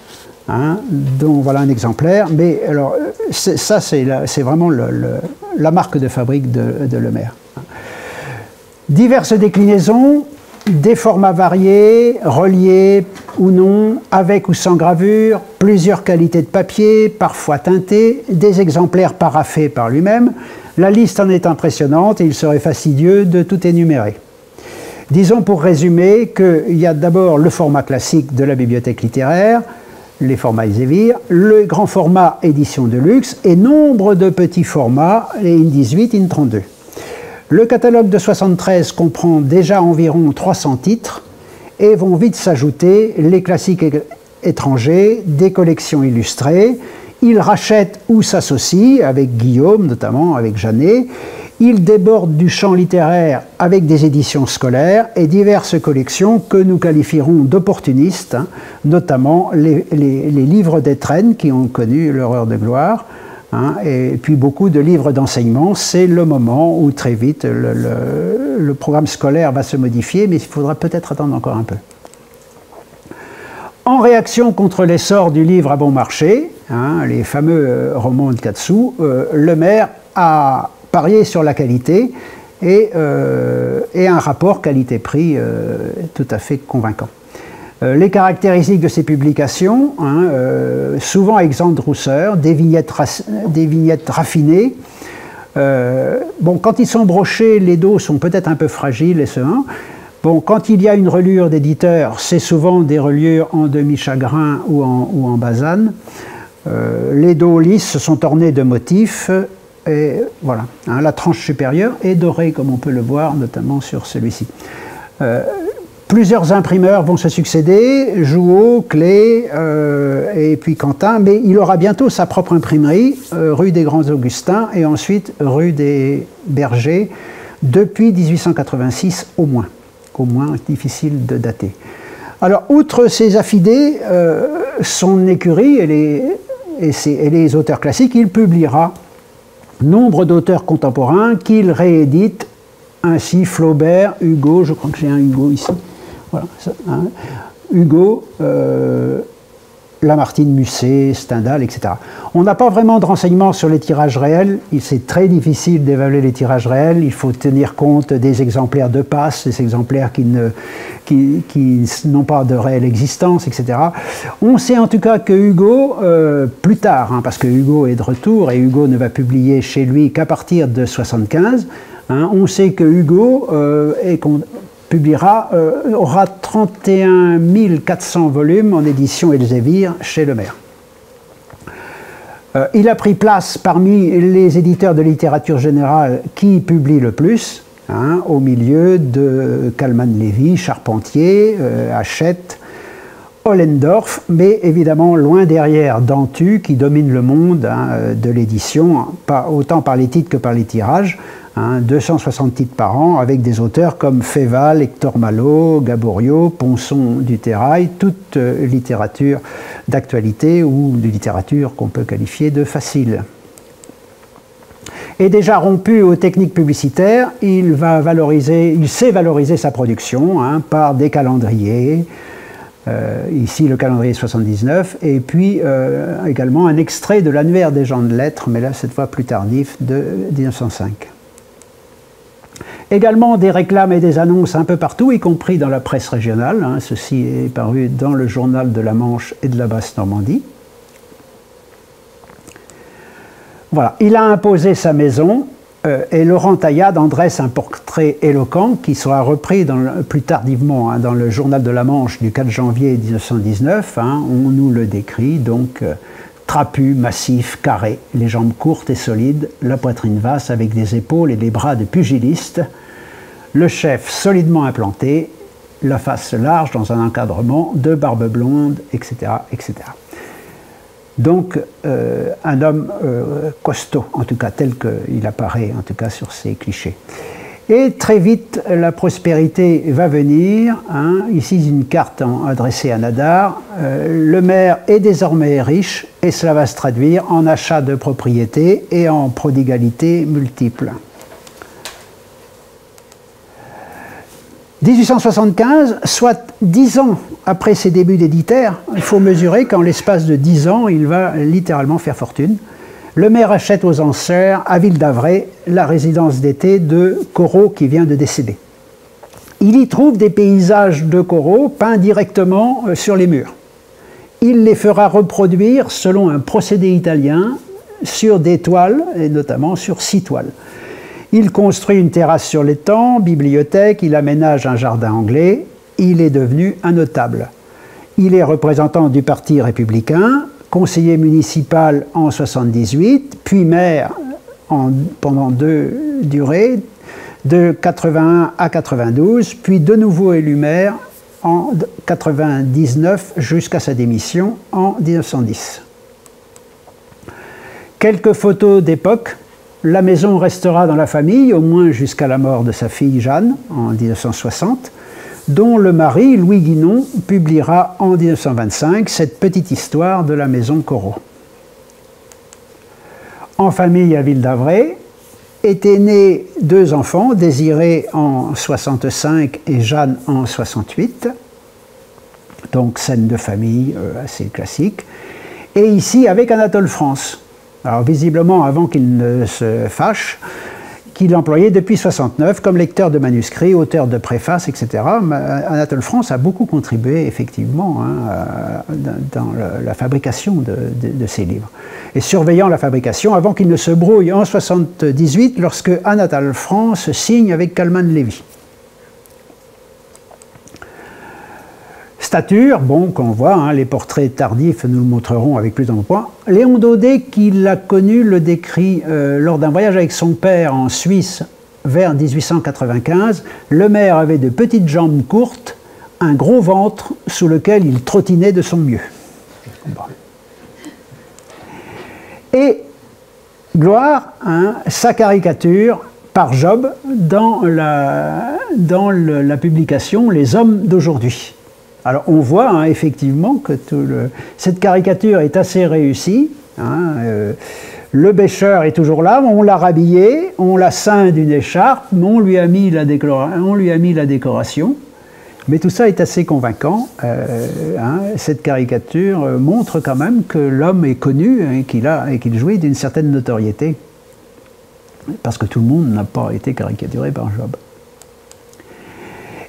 dont voilà un exemplaire, mais alors ça c'est vraiment la marque de fabrique de Le Maire. Diverses déclinaisons, des formats variés, reliés ou non, avec ou sans gravure, plusieurs qualités de papier, parfois teintés, des exemplaires paraphés par lui-même. La liste en est impressionnante et il serait fastidieux de tout énumérer. Disons pour résumer qu'il y a d'abord le format classique de la bibliothèque littéraire, les formats Elsevier, le grand format édition de luxe et nombre de petits formats, les IN 18, IN 32. Le catalogue de 73 comprend déjà environ 300 titres et vont vite s'ajouter les classiques étrangers, des collections illustrées. Il rachète ou s'associe avec Guillaume, notamment avec Janet. Il déborde du champ littéraire avec des éditions scolaires et diverses collections que nous qualifierons d'opportunistes, notamment les livres d'étrennes qui ont connu leur heure de gloire. Et puis beaucoup de livres d'enseignement, c'est le moment où très vite le programme scolaire va se modifier, mais il faudra peut-être attendre encore un peu. En réaction contre l'essor du livre à bon marché, les fameux romans de 4 sous, Le Maire a parié sur la qualité et un rapport qualité-prix tout à fait convaincant. Les caractéristiques de ces publications, souvent exemptes de rousseur, des vignettes raffinées. Bon, quand ils sont brochés, les dos sont peut-être un peu fragiles et sereins. Bon, quand il y a une reliure d'éditeur, c'est souvent des reliures en demi-chagrin ou en basane. Les dos lisses sont ornés de motifs. Et voilà, la tranche supérieure est dorée, comme on peut le voir, notamment sur celui-ci. Plusieurs imprimeurs vont se succéder, Jouot, Clé et puis Quentin, mais il aura bientôt sa propre imprimerie, rue des Grands Augustins et ensuite rue des Bergers, depuis 1886 au moins difficile de dater. Alors, outre ces affidés, son écurie et les auteurs classiques, il publiera nombre d'auteurs contemporains qu'il réédite, ainsi Flaubert, Hugo, je crois que j'ai un Hugo ici. Voilà, Hugo, Lamartine, Musset, Stendhal, etc. On n'a pas vraiment de renseignements sur les tirages réels. C'est très difficile d'évaluer les tirages réels. Il faut tenir compte des exemplaires de passe, des exemplaires qui n'ont pas de réelle existence, etc. On sait en tout cas que Hugo, plus tard, parce que Hugo est de retour et Hugo ne va publier chez lui qu'à partir de 1975, on sait que Hugo aura 31 400 volumes en édition Elsevier chez Le Maire. Il a pris place parmi les éditeurs de littérature générale qui publient le plus, au milieu de Kallmann-Lévy, Charpentier, Hachette, Ollendorff, mais évidemment loin derrière Dantu qui domine le monde de l'édition, pas autant par les titres que par les tirages. 260 titres par an, avec des auteurs comme Féval, Hector Malot, Gaboriau, Ponson du Terrail, toute littérature d'actualité ou de littérature qu'on peut qualifier de facile. Et déjà rompu aux techniques publicitaires, il sait valoriser sa production par des calendriers, ici le calendrier 79, et puis également un extrait de l'annuaire des gens de lettres, mais là cette fois plus tardif, de 1905. Également des réclames et des annonces un peu partout, y compris dans la presse régionale. Ceci est paru dans le journal de la Manche et de la Basse-Normandie. Voilà, il a imposé sa maison et Laurent Taillade en dresse un portrait éloquent qui sera repris plus tardivement dans le journal de la Manche du 4 janvier 1919. On nous le décrit donc trapu, massif, carré, les jambes courtes et solides, la poitrine vaste avec des épaules et des bras de pugiliste, le chef solidement implanté, la face large dans un encadrement, de barbe blonde, etc. etc. Donc un homme costaud, en tout cas tel qu'il apparaît en tout cas sur ces clichés. Et très vite, la prospérité va venir. Ici, une carte adressée à Nadar. Le maire est désormais riche et cela va se traduire en achat de propriétés et en prodigalité multiple. 1875, soit 10 ans après ses débuts d'éditeur, il faut mesurer qu'en l'espace de 10 ans, il va littéralement faire fortune. Le maire achète aux enchères à Ville-d'Avray la résidence d'été de Corot qui vient de décéder. Il y trouve des paysages de Corot peints directement sur les murs. Il les fera reproduire selon un procédé italien sur des toiles, et notamment sur 6 toiles. Il construit une terrasse sur l'étang, bibliothèque, il aménage un jardin anglais. Il est devenu un notable. Il est représentant du Parti républicain, conseiller municipal en 1978, puis maire pendant 2 durées, de 81 à 92, puis de nouveau élu maire en 99 jusqu'à sa démission en 1910. Quelques photos d'époque. La maison restera dans la famille, au moins jusqu'à la mort de sa fille Jeanne en 1960, dont le mari, Louis Guinon, publiera en 1925 cette petite histoire de la maison Corot. En famille à Ville-d'Avray, étaient nés 2 enfants, Désiré en 65 et Jeanne en 68, donc scène de famille assez classique, et ici avec Anatole France. Alors visiblement, avant qu'il ne se fâche, qu'il employait depuis 69 comme lecteur de manuscrits, auteur de préfaces, etc. Anatole France a beaucoup contribué effectivement dans la fabrication de ces livres. Et surveillant la fabrication avant qu'il ne se brouille en 78 lorsque Anatole France signe avec Calman Lévy. Stature, bon, qu'on voit, les portraits tardifs nous le montreront avec plus d'emploi. Léon Daudet, qui l'a connu, le décrit lors d'un voyage avec son père en Suisse vers 1895. Le maire avait de petites jambes courtes, un gros ventre sous lequel il trottinait de son mieux. Bon. Et Gloire, sa caricature par Job dans la publication Les Hommes d'aujourd'hui. Alors on voit effectivement que cette caricature est assez réussie. Le bêcheur est toujours là, on l'a rhabillé, on l'a ceint d'une écharpe, on lui a mis la décoration. Mais tout ça est assez convaincant. Cette caricature montre quand même que l'homme est connu et qu'il jouit d'une certaine notoriété. Parce que tout le monde n'a pas été caricaturé par Job.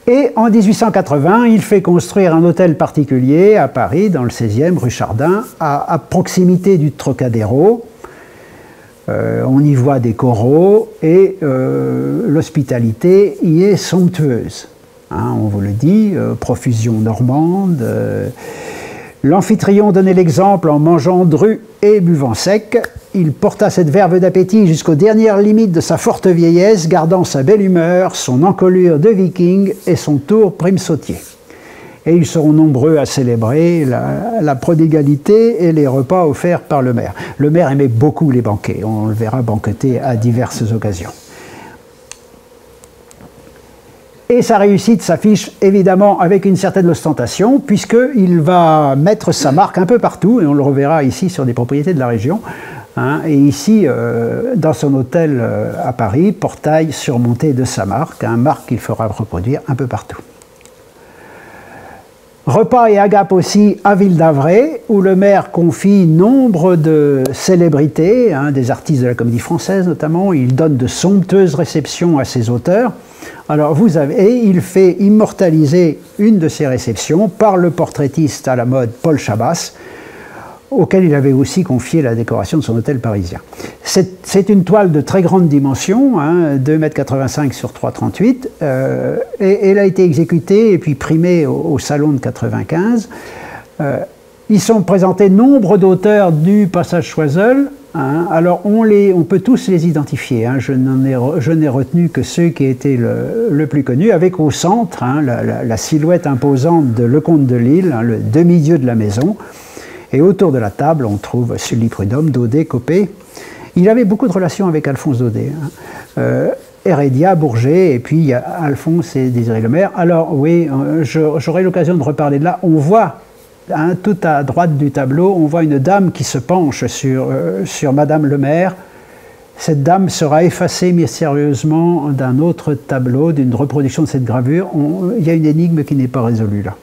Et en 1880, il fait construire un hôtel particulier à Paris, dans le 16e, rue Chardin, à proximité du Trocadéro. On y voit des coraux et l'hospitalité y est somptueuse. On vous le dit, profusion normande. L'amphitryon donnait l'exemple en mangeant dru et buvant sec. Il porta cette verve d'appétit jusqu'aux dernières limites de sa forte vieillesse, gardant sa belle humeur, son encolure de viking et son tour prime sautier. Et ils seront nombreux à célébrer la prodigalité et les repas offerts par le maire. Le maire aimait beaucoup les banquets, on le verra banqueter à diverses occasions. Et sa réussite s'affiche évidemment avec une certaine ostentation, puisqu'il va mettre sa marque un peu partout, et on le reverra ici sur des propriétés de la région. Et ici, dans son hôtel à Paris, portail surmonté de sa marque, marque qu'il fera reproduire un peu partout. Repas et agapes aussi à Ville d'Avray, où le maire confie nombre de célébrités, des artistes de la Comédie Française notamment. Il donne de somptueuses réceptions à ses auteurs. Alors il fait immortaliser une de ces réceptions par le portraitiste à la mode Paul Chabas, auquel il avait aussi confié la décoration de son hôtel parisien. C'est une toile de très grande dimension, 2,85 m sur 3,38 m, et elle a été exécutée et puis primée au Salon de 95. Ils sont présentés nombre d'auteurs du passage Choiseul. Alors on peut tous les identifier. Je n'ai retenu que ceux qui étaient le plus connus, avec au centre la silhouette imposante de Lecomte de Lille, le demi-dieu de la maison. Et autour de la table, on trouve Sully Prudhomme, Daudet, Coppée. Il avait beaucoup de relations avec Alphonse Daudet. Hérédia, Bourget, et puis il y a Alphonse et Désiré Lemaire. Alors oui, j'aurai l'occasion de reparler de là. On voit, tout à droite du tableau, on voit une dame qui se penche sur Madame Lemaire. Cette dame sera effacée mystérieusement d'un autre tableau, d'une reproduction de cette gravure. Il y a une énigme qui n'est pas résolue là.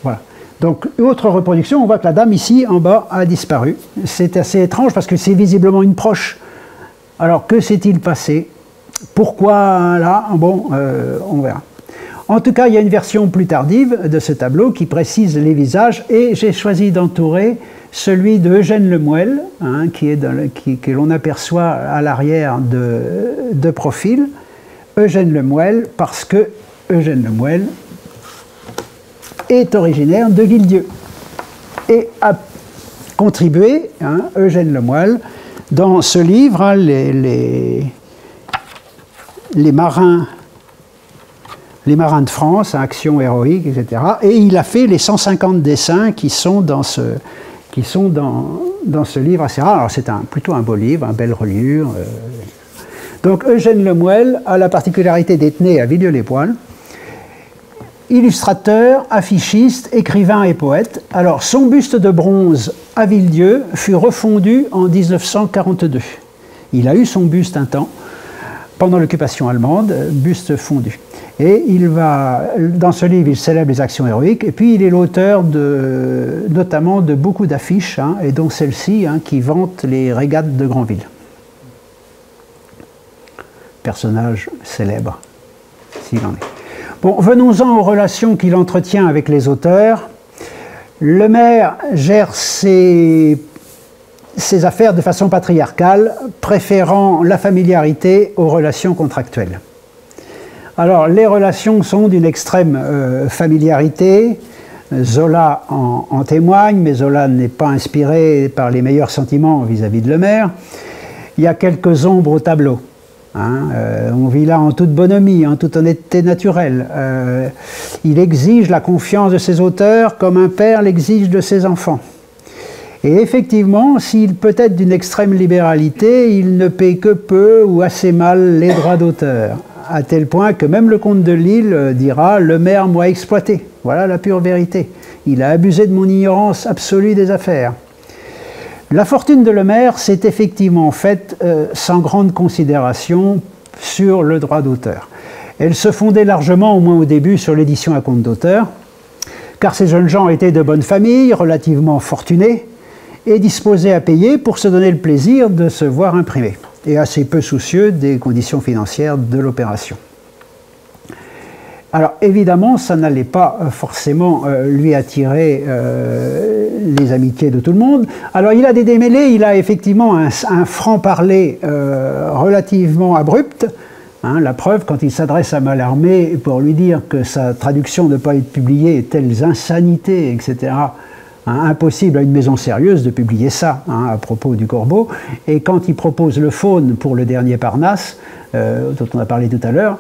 Voilà. Donc, autre reproduction, on voit que la dame ici, en bas, a disparu. C'est assez étrange parce que c'est visiblement une proche. Alors, que s'est-il passé? Pourquoi là? Bon, on verra. En tout cas, il y a une version plus tardive de ce tableau qui précise les visages et j'ai choisi d'entourer celui de Eugène Lemuel, que l'on aperçoit à l'arrière de profil. Eugène Lemuel, parce que Eugène Lemuel est originaire de Villedieu et a contribué, Eugène Lemuel, dans ce livre, les marins de France, Action héroïque, etc. Et il a fait les 150 dessins qui sont dans ce livre assez rare. Alors c'est plutôt un beau livre, une belle reliure. Donc Eugène Lemuel a la particularité d'être né à Vieux-les-Poêles. Illustrateur, affichiste, écrivain et poète. Alors, son buste de bronze à Villedieu fut refondu en 1942. Il a eu son buste un temps. pendant l'occupation allemande, buste fondu. Et dans ce livre, il célèbre les actions héroïques, et puis il est l'auteur notamment de beaucoup d'affiches, hein, et dont celle-ci, hein, qui vante les régates de Granville. Personnage célèbre, s'il en est. Bon, venons-en aux relations qu'il entretient avec les auteurs. Le maire gère ses affaires de façon patriarcale, préférant la familiarité aux relations contractuelles. Alors, les relations sont d'une extrême familiarité. Zola en témoigne, mais Zola n'est pas inspiré par les meilleurs sentiments vis-à-vis de Lemaire. Il y a quelques ombres au tableau. Hein, on vit là en toute bonhomie, en toute honnêteté naturelle. Il exige la confiance de ses auteurs comme un père l'exige de ses enfants. Et effectivement, s'il peut être d'une extrême libéralité, il ne paie que peu ou assez mal les droits d'auteur, à tel point que même le comte de Lille dira « Le maire m'a exploité ». Voilà la pure vérité. Il a abusé de mon ignorance absolue des affaires. La fortune de Lemaire s'est effectivement faite sans grande considération sur le droit d'auteur. Elle se fondait largement, au moins au début, sur l'édition à compte d'auteur, car ces jeunes gens étaient de bonne famille, relativement fortunés, et disposés à payer pour se donner le plaisir de se voir imprimer, et assez peu soucieux des conditions financières de l'opération. Alors évidemment, ça n'allait pas forcément lui attirer les amitiés de tout le monde. Alors il a des démêlés, il a effectivement un franc-parler relativement abrupt. Hein, la preuve, quand il s'adresse à Mallarmé pour lui dire que sa traduction ne peut pas être publiée, telles insanités, etc., hein, impossible à une maison sérieuse de publier ça, hein, à propos du Corbeau. Et quand il propose le Faune pour le dernier Parnasse, dont on a parlé tout à l'heure,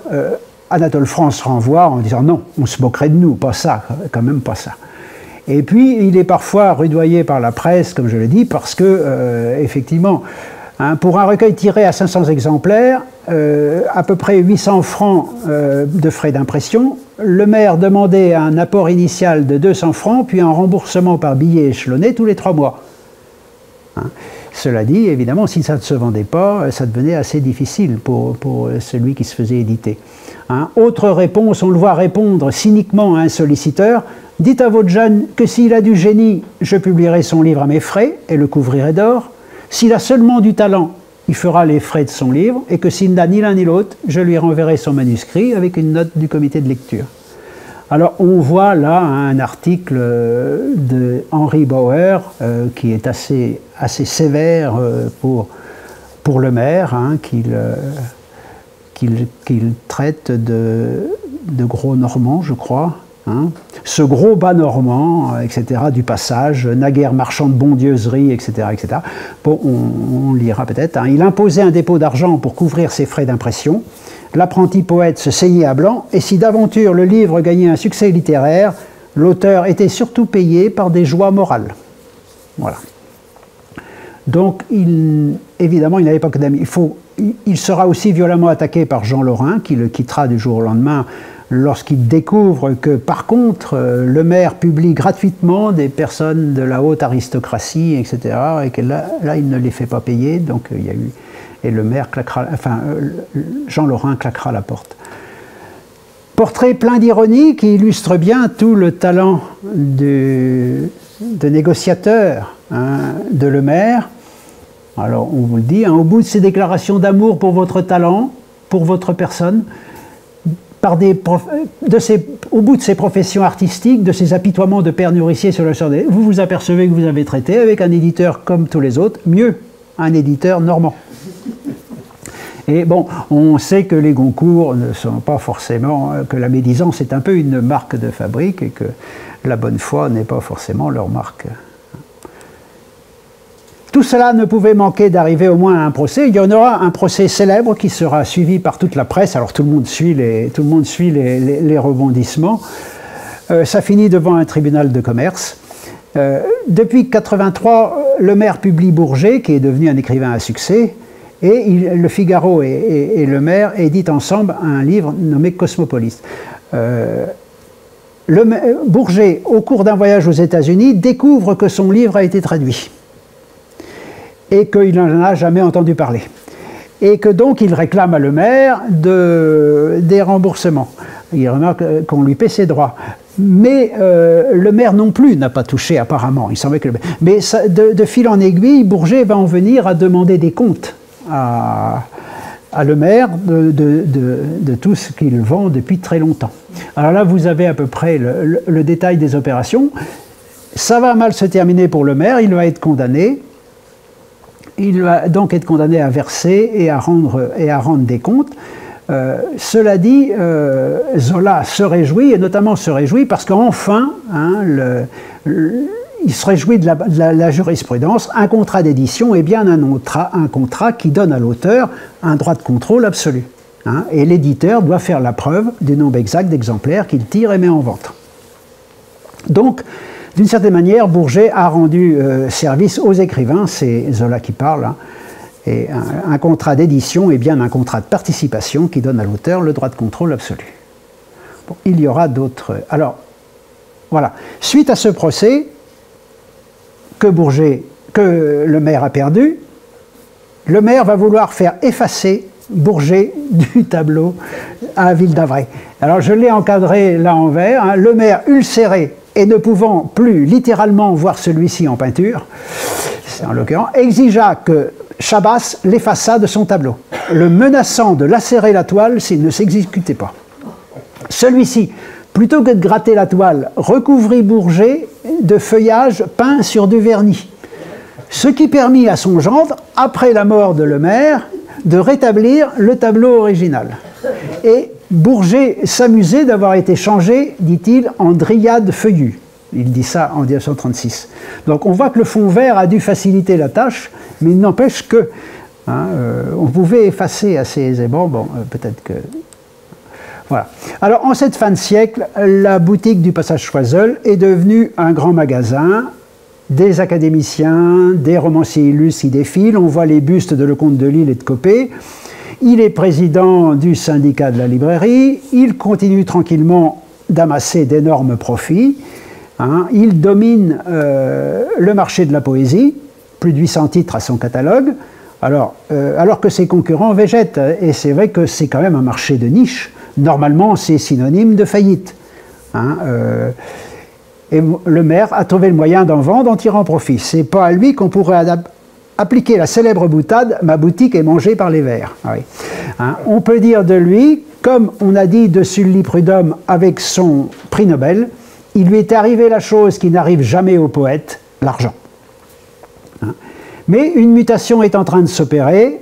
Anatole France renvoie en disant non, on se moquerait de nous, pas ça, quand même pas ça. Et puis il est parfois rudoyé par la presse, comme je l'ai dit, parce que effectivement, hein, pour un recueil tiré à 500 exemplaires, à peu près 800 francs de frais d'impression, le maire demandait un apport initial de 200 francs, puis un remboursement par billet échelonné tous les 3 mois. Hein. Cela dit, évidemment, si ça ne se vendait pas, ça devenait assez difficile pour celui qui se faisait éditer. Hein. Autre réponse, on le voit répondre cyniquement à un solliciteur, « Dites à votre jeune que s'il a du génie, je publierai son livre à mes frais et le couvrirai d'or. S'il a seulement du talent, il fera les frais de son livre, et que s'il n'a ni l'un ni l'autre, je lui renverrai son manuscrit avec une note du comité de lecture. » Alors on voit là un article de Henri Bauer qui est assez sévère pour le maire, hein, qu'il traite de gros normand, je crois. Hein. Ce gros bas normand, etc., du passage, naguère marchand de bondieuserie, etc., etc. Bon, on lira peut-être. Hein. Il imposait un dépôt d'argent pour couvrir ses frais d'impression. L'apprenti poète se saignait à blanc, et si d'aventure le livre gagnait un succès littéraire, l'auteur était surtout payé par des joies morales. Voilà. Donc, évidemment, il n'avait pas que d'amis. Il sera aussi violemment attaqué par Jean Lorrain, qui le quittera du jour au lendemain, lorsqu'il découvre que, par contre, le maire publie gratuitement des personnes de la haute aristocratie, etc., et que là il ne les fait pas payer, donc il y a eu... Et le maire claquera, enfin, Jean Lorrain claquera la porte. Portrait plein d'ironie qui illustre bien tout le talent de négociateur, hein, de Lemaire. Alors, on vous le dit, hein, au bout de ses déclarations d'amour pour votre talent, pour votre personne, au bout de ses professions artistiques, de ses apitoiements de père nourricier sur le sort des... Vous vous apercevez que vous avez traité avec un éditeur comme tous les autres, mieux, un éditeur normand. Et bon, on sait que les Goncourt ne sont pas forcément, que la médisance est un peu une marque de fabrique et que la bonne foi n'est pas forcément leur marque. Tout cela ne pouvait manquer d'arriver au moins à un procès. Il y en aura un procès célèbre qui sera suivi par toute la presse. Alors tout le monde suit les rebondissements. Ça finit devant un tribunal de commerce. Depuis 1983, le maire publie Bourget, qui est devenu un écrivain à succès. Et Le Figaro et le maire éditent ensemble un livre nommé Cosmopolis. Bourget, au cours d'un voyage aux États-Unis, découvre que son livre a été traduit et qu'il n'en a jamais entendu parler. et que donc il réclame à Lemaire des remboursements. Il remarque qu'on lui paie ses droits. Mais Lemaire non plus n'a pas touché apparemment. Il semblait que mais ça, de fil en aiguille, Bourget va en venir à demander des comptes à Lemaire de tout ce qu'il vend depuis très longtemps. Alors là, vous avez à peu près le détail des opérations. Ça va mal se terminer pour Lemaire, il va être condamné. Il va donc être condamné à verser et à rendre des comptes. Cela dit, Zola se réjouit, et notamment se réjouit parce qu'enfin, il se réjouit de la jurisprudence. Un contrat d'édition est bien un contrat qui donne à l'auteur un droit de contrôle absolu. Et l'éditeur doit faire la preuve du nombre exact d'exemplaires qu'il tire et met en vente. Donc, d'une certaine manière, Bourget a rendu service aux écrivains, c'est Zola qui parle, et un contrat d'édition est bien un contrat de participation qui donne à l'auteur le droit de contrôle absolu. Bon, il y aura d'autres... Alors, voilà. Suite à ce procès que Lemaire a perdu, Lemaire va vouloir faire effacer Bourget du tableau à Ville d'Avray. Alors, je l'ai encadré là en vert. Lemaire ulcéré et ne pouvant plus littéralement voir celui-ci en peinture, c'est en l'occurrence, exigea que Chabas l'effaça de son tableau, le menaçant de lacérer la toile s'il ne s'exécutait pas. Celui-ci, plutôt que de gratter la toile, recouvrit Bourget de feuillage peint sur du vernis, ce qui permit à son gendre, après la mort de Lemaire, de rétablir le tableau original. Et Bourget s'amusait d'avoir été changé, dit-il, en dryade feuillue. Il dit ça en 1936. Donc on voit que le fond vert a dû faciliter la tâche, mais il n'empêche que on pouvait effacer assez aisément. Bon, peut-être que... Voilà. Alors en cette fin de siècle, la boutique du Passage Choiseul est devenue un grand magasin. Des académiciens, des romanciers illustres y défilent. On voit les bustes de Lecomte de Lisle et de Copé. Il est président du syndicat de la librairie. Il continue tranquillement d'amasser d'énormes profits. Il domine le marché de la poésie, plus de 800 titres à son catalogue, alors que ses concurrents végètent. Et c'est vrai que c'est quand même un marché de niche. Normalement, c'est synonyme de faillite. Et Lemaire a trouvé le moyen d'en vendre en tirant profit. C'est pas à lui qu'on pourrait appliquer la célèbre boutade « Ma boutique est mangée par les vers ». On peut dire de lui, comme on a dit de Sully Prudhomme avec son prix Nobel, il lui est arrivé la chose qui n'arrive jamais aux poètes, l'argent. Mais une mutation est en train de s'opérer.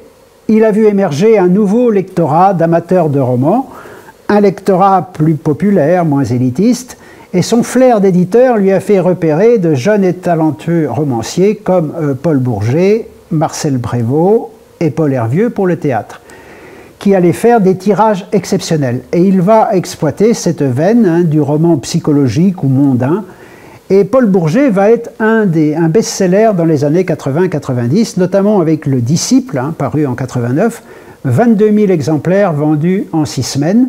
Il a vu émerger un nouveau lectorat d'amateurs de romans, un lectorat plus populaire, moins élitiste, et son flair d'éditeur lui a fait repérer de jeunes et talentueux romanciers comme Paul Bourget, Marcel Prévost et Paul Hervieux pour le théâtre, qui allaient faire des tirages exceptionnels. Et il va exploiter cette veine du roman psychologique ou mondain. Et Paul Bourget va être un best-seller dans les années 80-90, notamment avec Le Disciple, paru en 89, 22 000 exemplaires vendus en 6 semaines.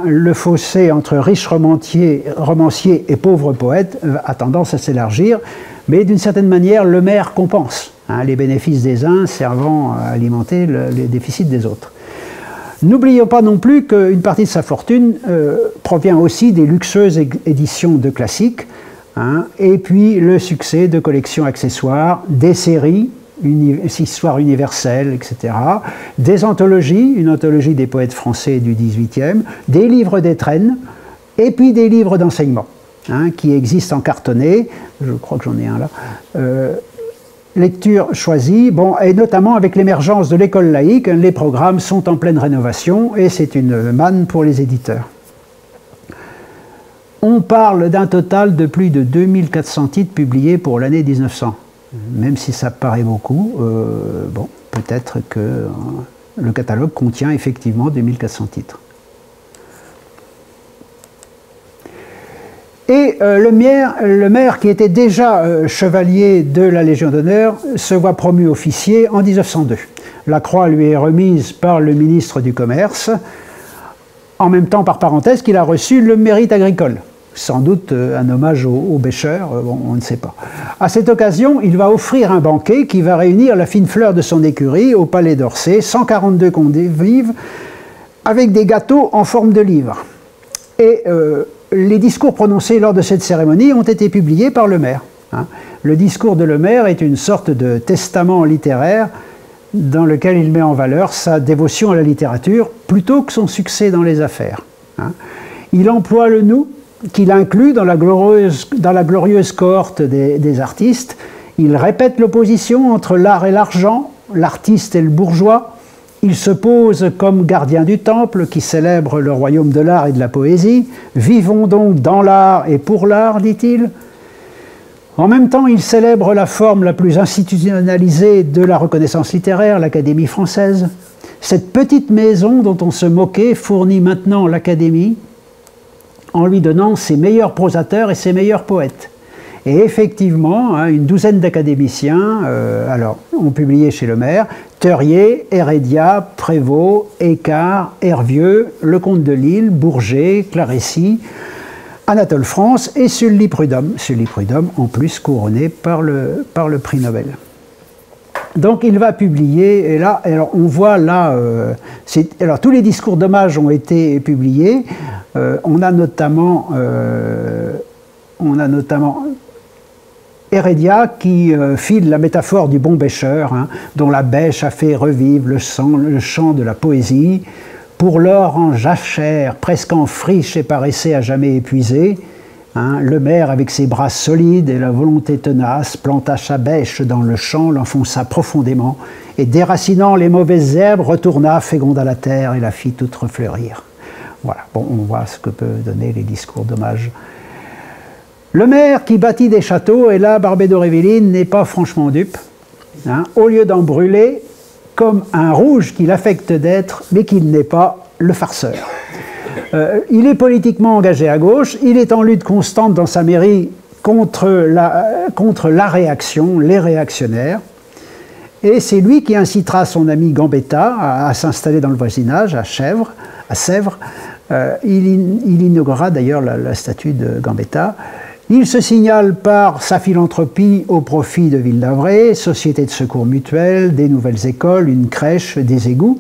Le fossé entre riches romanciers et pauvres poètes a tendance à s'élargir, mais d'une certaine manière, Lemaire compense les bénéfices des uns servant à alimenter les déficits des autres. N'oublions pas non plus qu'une partie de sa fortune provient aussi des luxueuses éditions de classiques, et puis le succès de collections accessoires, des séries, Histoire universelle, etc., des anthologies, une anthologie des poètes français du XVIIIe, des livres d'étrennes, et puis des livres d'enseignement, qui existent en cartonné, je crois que j'en ai un là, lecture choisie, et notamment avec l'émergence de l'école laïque, les programmes sont en pleine rénovation, et c'est une manne pour les éditeurs. On parle d'un total de plus de 2400 titres publiés pour l'année 1900. Même si ça paraît beaucoup, peut-être que le catalogue contient effectivement 2400 titres. Et le maire, qui était déjà chevalier de la Légion d'honneur, se voit promu officier en 1902. La croix lui est remise par le ministre du Commerce, en même temps, par parenthèse, qu'il a reçu le mérite agricole. sans doute un hommage aux pêcheurs, bon, on ne sait pas. À cette occasion, il va offrir un banquet qui va réunir la fine fleur de son écurie au Palais d'Orsay, 142 convives, avec des gâteaux en forme de livre. Et les discours prononcés lors de cette cérémonie ont été publiés par Le Maire. Hein. Le discours de Le Maire est une sorte de testament littéraire dans lequel il met en valeur sa dévotion à la littérature plutôt que son succès dans les affaires. Hein. Il emploie le « nous » qu'il inclut dans la glorieuse cohorte des artistes. Il répète l'opposition entre l'art et l'argent, l'artiste et le bourgeois. Il se pose comme gardien du temple qui célèbre le royaume de l'art et de la poésie. « Vivons donc dans l'art et pour l'art », dit-il. En même temps, il célèbre la forme la plus institutionnalisée de la reconnaissance littéraire, l'Académie française. Cette petite maison dont on se moquait fournit maintenant l'Académie en lui donnant ses meilleurs prosateurs et ses meilleurs poètes. Et effectivement, hein, une douzaine d'académiciens ont publié chez Le Maire Theuriet, Hérédia, Prévost, Écart, Hervieux, Lecomte de Lille, Bourget, Clarécy, Anatole France et Sully Prudhomme. Sully Prudhomme, en plus couronné par le prix Nobel. Donc il va publier, et là, alors on voit là, alors tous les discours d'hommage ont été publiés. On a notamment Hérédia qui file la métaphore du bon pêcheur, hein, dont la bêche a fait revivre le chant de la poésie. Pour l'or en jachère, presque en friche et par essai à jamais épuisé, hein, Le Maire, avec ses bras solides et la volonté tenace, planta sa bêche dans le champ, l'enfonça profondément, et déracinant les mauvaises herbes, retourna, féconda la terre et la fit toute refleurir. Voilà, bon, on voit ce que peuvent donner les discours d'hommage. Le Maire qui bâtit des châteaux, et là, Barbey d'Aurevilly n'est pas franchement dupe. Hein, au lieu d'en brûler, comme un rouge qu'il affecte d'être, mais qu'il n'est pas, le farceur. Il est politiquement engagé à gauche, il est en lutte constante dans sa mairie contre la réaction, les réactionnaires, et c'est lui qui incitera son ami Gambetta à s'installer dans le voisinage, à Sèvres. Il inaugurera d'ailleurs la statue de Gambetta. Il se signale par sa philanthropie au profit de Ville d'Avray, société de secours mutuel, des nouvelles écoles, une crèche, des égouts.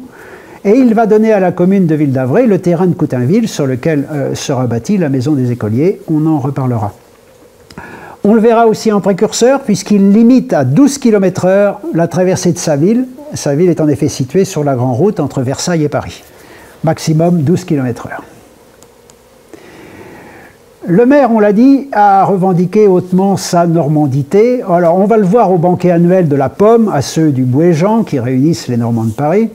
Et il va donner à la commune de Ville d'Avray le terrain de Coutainville sur lequel sera bâtie la maison des écoliers. On en reparlera. On le verra aussi en précurseur puisqu'il limite à 12 km/h la traversée de sa ville. Sa ville est en effet située sur la grande route entre Versailles et Paris. Maximum 12 km/h. Le Maire, on l'a dit, a revendiqué hautement sa normandité. Alors, on va le voir au banquet annuel de la Pomme, à ceux du Bouéjean, qui réunissent les Normands de Paris.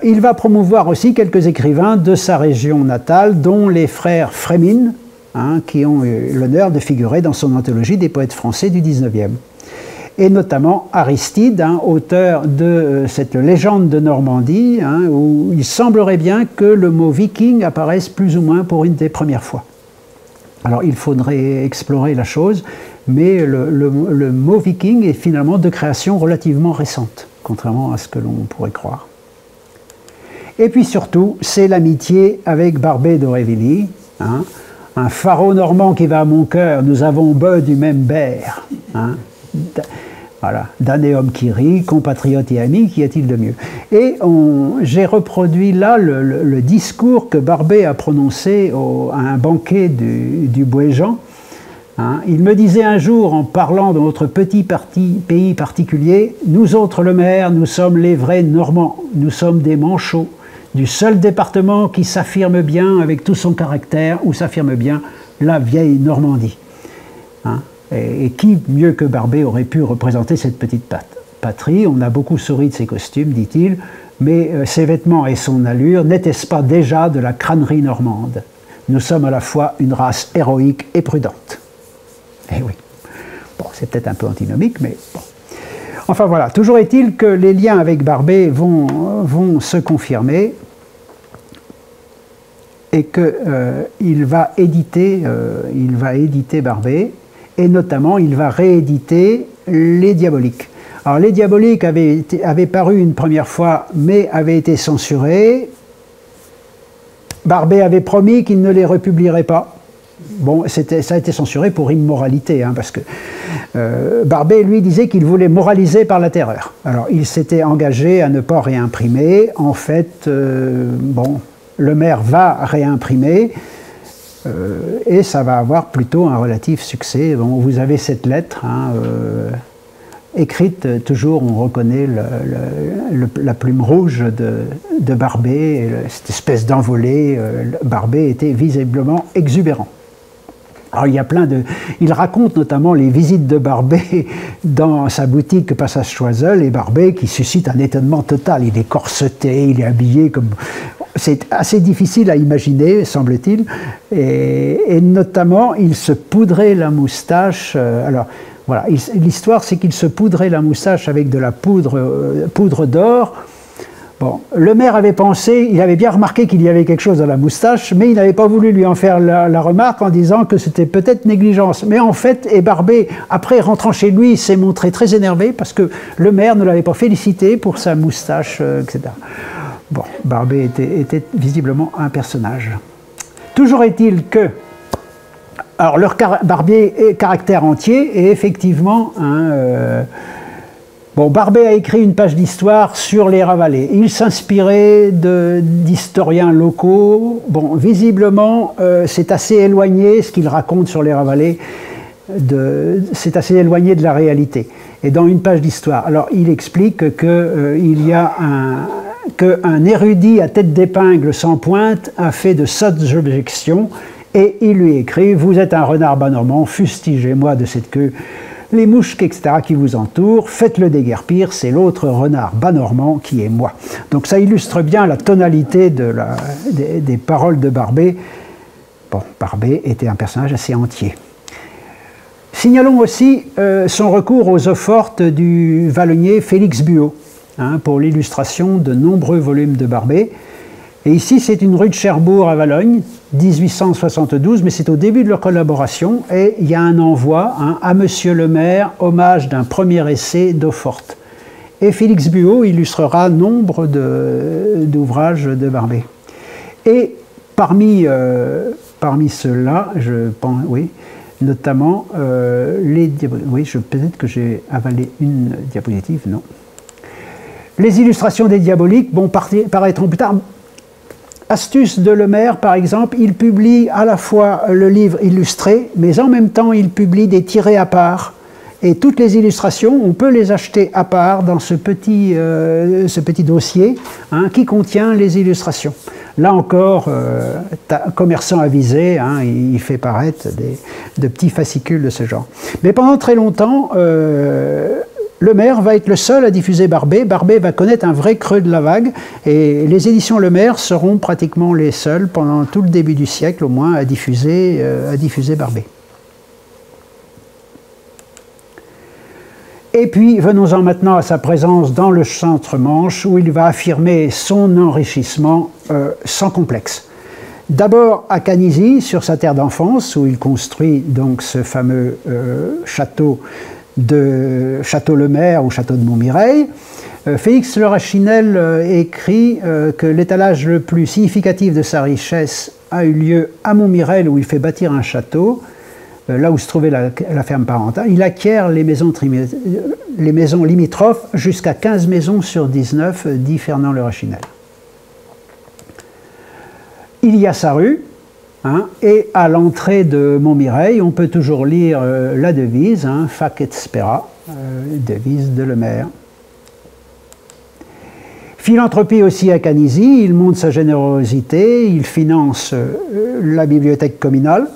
Il va promouvoir aussi quelques écrivains de sa région natale, dont les frères Frémine, hein, qui ont eu l'honneur de figurer dans son anthologie des poètes français du XIXe. Et notamment Aristide, hein, auteur de cette légende de Normandie, hein, où il semblerait bien que le mot viking apparaisse plus ou moins pour une des premières fois. Alors il faudrait explorer la chose, mais le mot viking est finalement de création relativement récente, contrairement à ce que l'on pourrait croire. Et puis surtout, c'est l'amitié avec Barbey d'Aurevilly, hein, un pharaon normand qui va à mon cœur, nous avons bu du même berre. Hein. Voilà, d'anéum qui rit, compatriote et ami, qu'y a-t-il de mieux? Et j'ai reproduit là le discours que Barbey a prononcé à un banquet du Bouéjean. Hein, il me disait un jour, en parlant de notre petit pays particulier, « Nous autres, le Maire, nous sommes les vrais Normands, nous sommes des manchots, du seul département qui s'affirme bien avec tout son caractère, où s'affirme bien la vieille Normandie. Hein. Et qui, mieux que Barbey, aurait pu représenter cette petite patrie? On a beaucoup souri de ses costumes, dit-il, mais ses vêtements et son allure, n'étaient-ce pas déjà de la crânerie normande? Nous sommes à la fois une race héroïque et prudente. Eh oui. Bon, c'est peut-être un peu antinomique, mais bon. Enfin voilà, toujours est-il que les liens avec Barbey vont se confirmer et qu'il va éditer Barbey. Et notamment, il va rééditer Les Diaboliques. Alors, Les Diaboliques avaient paru une première fois, mais avaient été censurés. Barbey avait promis qu'il ne les republierait pas. Bon, ça a été censuré pour immoralité, hein, parce que Barbey, lui, disait qu'il voulait moraliser par la terreur. Alors, il s'était engagé à ne pas réimprimer. En fait, bon, le maire va réimprimer, et ça va avoir plutôt un relatif succès. Bon, vous avez cette lettre, hein, écrite, toujours on reconnaît la plume rouge de Barbey, cette espèce d'envolée. Barbey était visiblement exubérant. Alors il y a il raconte notamment les visites de Barbey dans sa boutique Passage Choiseul, et Barbey qui suscite un étonnement total. Il est corseté, il est habillé comme... C'est assez difficile à imaginer, semble-t-il, et notamment il se poudrait la moustache. Alors voilà, l'histoire c'est qu'il se poudrait la moustache avec de la poudre d'or. Bon, le maire avait pensé, il avait bien remarqué qu'il y avait quelque chose dans la moustache, mais il n'avait pas voulu lui en faire la remarque en disant que c'était peut-être négligence. Mais en fait, et Barbey, après rentrant chez lui, s'est montré très énervé parce que le maire ne l'avait pas félicité pour sa moustache, etc. Bon, Barbey était visiblement un personnage. Toujours est-il que... Alors, Barbey est caractère entier, et effectivement... Bon, Barbey a écrit une page d'histoire sur les Ravalais. Il s'inspirait d'historiens locaux. Bon, visiblement, c'est assez éloigné, ce qu'il raconte sur les Ravalais, c'est assez éloigné de la réalité. Et dans une page d'histoire, alors il explique qu'il y a qu'un érudit à tête d'épingle sans pointe a fait de sottes objections, et il lui écrit « Vous êtes un renard bas normand, fustigez-moi de cette queue. Les mouches, etc., qui vous entourent, faites-le déguerpir, c'est l'autre renard bas normand qui est moi. » Donc ça illustre bien la tonalité des paroles de Barbey. Bon, Barbey était un personnage assez entier. Signalons aussi son recours aux eaux-fortes du vallonnier Félix Buot, hein, pour l'illustration de nombreux volumes de Barbey. Et ici, c'est une rue de Cherbourg à Valognes, 1872, mais c'est au début de leur collaboration, et il y a un envoi, hein, à Monsieur le maire, hommage d'un premier essai d'eau-forte. Et Félix Buot illustrera nombre d'ouvrages de Barbey. Et parmi ceux-là, je pense, oui, notamment les diapositives. Oui, peut-être que j'ai avalé une diapositive, non. Les illustrations des diaboliques, bon, paraîtront plus tard. Astuce de Lemaire, par exemple, il publie à la fois le livre illustré, mais en même temps, il publie des tirés à part. Et toutes les illustrations, on peut les acheter à part dans ce petit dossier, hein, qui contient les illustrations. Là encore, commerçant avisé, hein, il fait paraître de petits fascicules de ce genre. Mais pendant très longtemps, Le Maire va être le seul à diffuser Barbey. Barbey va connaître un vrai creux de la vague, et les éditions Le Maire seront pratiquement les seules, pendant tout le début du siècle au moins, à diffuser Barbey. Et puis, venons-en maintenant à sa présence dans le centre-Manche, où il va affirmer son enrichissement sans complexe. D'abord à Canizy, sur sa terre d'enfance, où il construit donc ce fameux château de Château-le-Maire ou château de Montmirail. Félix Le Rachinel écrit que l'étalage le plus significatif de sa richesse a eu lieu à Montmirail, où il fait bâtir un château, là où se trouvait la ferme parentale. Il acquiert les maisons limitrophes, jusqu'à 15 maisons sur 19, dit Fernand Le Rachinel. Il y a sa rue, hein, et à l'entrée de Montmirail, on peut toujours lire la devise, hein, Fac et Spera, devise de Le Maire. Philanthropie aussi à Canizy, il montre sa générosité, il finance la bibliothèque communale,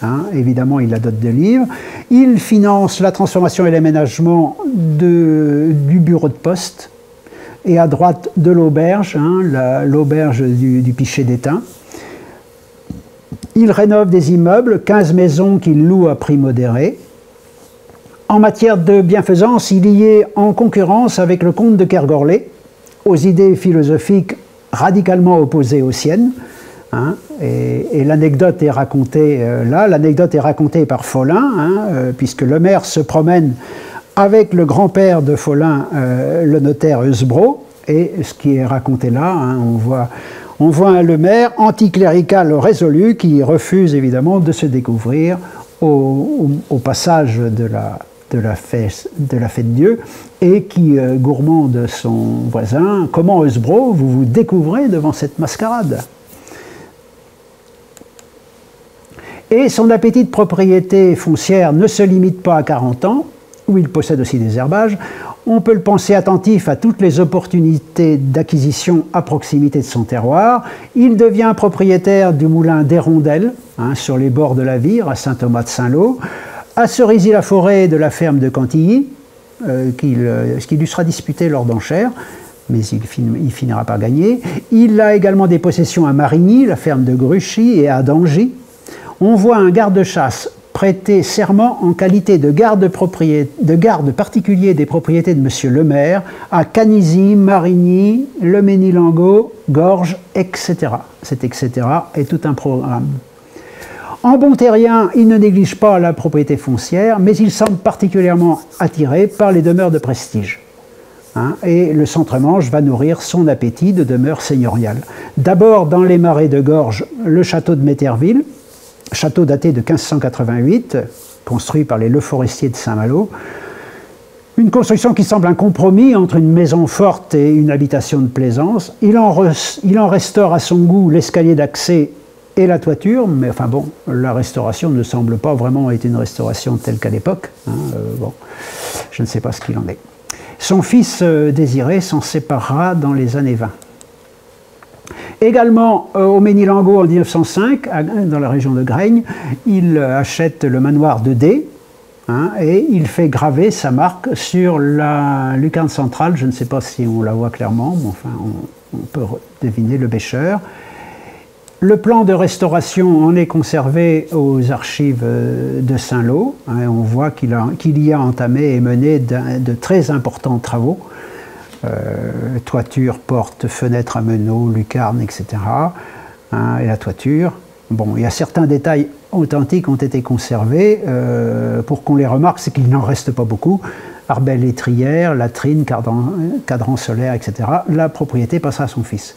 hein, évidemment il la dote de livres, il finance la transformation et l'aménagement du bureau de poste, et à droite de l'auberge, hein, l'auberge du Pichet d'Étain. Il rénove des immeubles, 15 maisons qu'il loue à prix modéré. En matière de bienfaisance, il y est en concurrence avec le comte de Kergorlay, aux idées philosophiques radicalement opposées aux siennes. Hein, et l'anecdote est racontée là, l'anecdote est racontée par Follin, hein, puisque Le Maire se promène avec le grand-père de Follin, le notaire Eusbro, et ce qui est raconté là, hein, On voit un Lemaire anticlérical résolu qui refuse évidemment de se découvrir au passage de la fête de Dieu et qui gourmand de son voisin. Comment, Husbro, vous vous découvrez devant cette mascarade? Et son appétit de propriété foncière ne se limite pas à 40 ans, où il possède aussi des herbages. On peut le penser attentif à toutes les opportunités d'acquisition à proximité de son terroir. Il devient propriétaire du moulin d'Hérondelle, sur les bords de la Vire, à Saint-Thomas-de-Saint-Lô, à Cerisy-la-Forêt de la ferme de Cantilly, ce qui lui sera disputé lors d'enchères, mais il finira par gagner. Il a également des possessions à Marigny, la ferme de Gruchy, et à Dangy. On voit un garde-chasse prêter serment en qualité de garde particulier des propriétés de M. le maire à Canizy, Marigny, Le Mesnil-Angot, Gorges, etc. Cet etc. est tout un programme. En bon terrien, il ne néglige pas la propriété foncière, mais il semble particulièrement attiré par les demeures de prestige. Et le Centre-Manche va nourrir son appétit de demeures seigneuriales. D'abord dans les marais de Gorges, le château de Méterville, château daté de 1588, construit par les Le Forestier de Saint-Malo. Une construction qui semble un compromis entre une maison forte et une habitation de plaisance. Il en restaure à son goût l'escalier d'accès et la toiture, mais enfin bon, la restauration ne semble pas vraiment être une restauration telle qu'à l'époque. Bon, je ne sais pas ce qu'il en est. Son fils Désiré s'en séparera dans les années 20. Également au Mesnil-Angot en 1905, dans la région de Graignes, il achète le manoir de D, et il fait graver sa marque sur la lucarne centrale. Je ne sais pas si on la voit clairement, mais enfin on peut deviner le bêcheur. Le plan de restauration en est conservé aux archives de Saint-Lô. On voit qu'il y a entamé et mené de très importants travaux. Toiture, porte, fenêtre à meneaux, lucarne, etc. Et la toiture. Bon, il y a certains détails authentiques ont été conservés. Pour qu'on les remarque, c'est qu'il n'en reste pas beaucoup. Arbelle étrière, latrine, cadran solaire, etc. La propriété passera à son fils.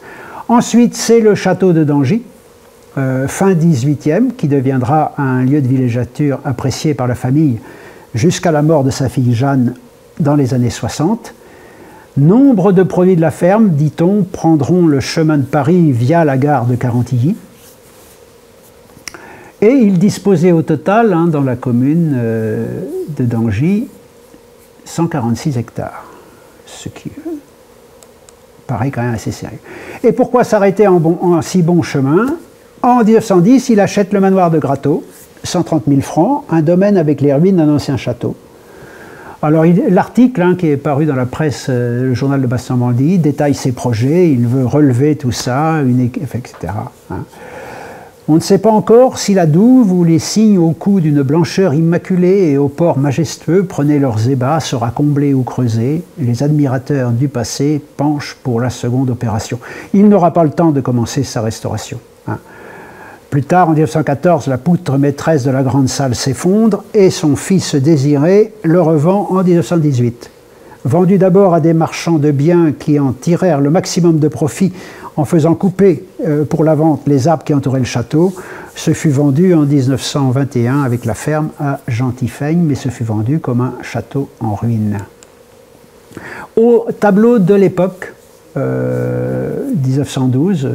Ensuite, c'est le château de Dangy, fin 18e, qui deviendra un lieu de villégiature apprécié par la famille jusqu'à la mort de sa fille Jeanne dans les années 60. Nombre de produits de la ferme, dit-on, prendront le chemin de Paris via la gare de Carentilly. Et il disposait au total, dans la commune de Dangy, 146 hectares, ce qui paraît quand même assez sérieux. Et pourquoi s'arrêter en si bon chemin? En 1910, il achète le manoir de Gratteau, 130 000 francs, un domaine avec les ruines d'un ancien château. Alors l'article qui est paru dans la presse, le journal de Bastan-Mandy, détaille ses projets, il veut relever tout ça, etc. On ne sait pas encore si la douve ou les cygnes au cou d'une blancheur immaculée et au port majestueux prenaient leurs ébats, sera comblé ou creusé. Les admirateurs du passé penchent pour la seconde opération. Il n'aura pas le temps de commencer sa restauration. Plus tard, en 1914, la poutre maîtresse de la grande salle s'effondre et son fils Désiré le revend en 1918. Vendu d'abord à des marchands de biens qui en tirèrent le maximum de profit en faisant couper pour la vente les arbres qui entouraient le château, ce fut vendu en 1921 avec la ferme à Gentifeigne, mais ce fut vendu comme un château en ruine. Au tableau de l'époque, 1912,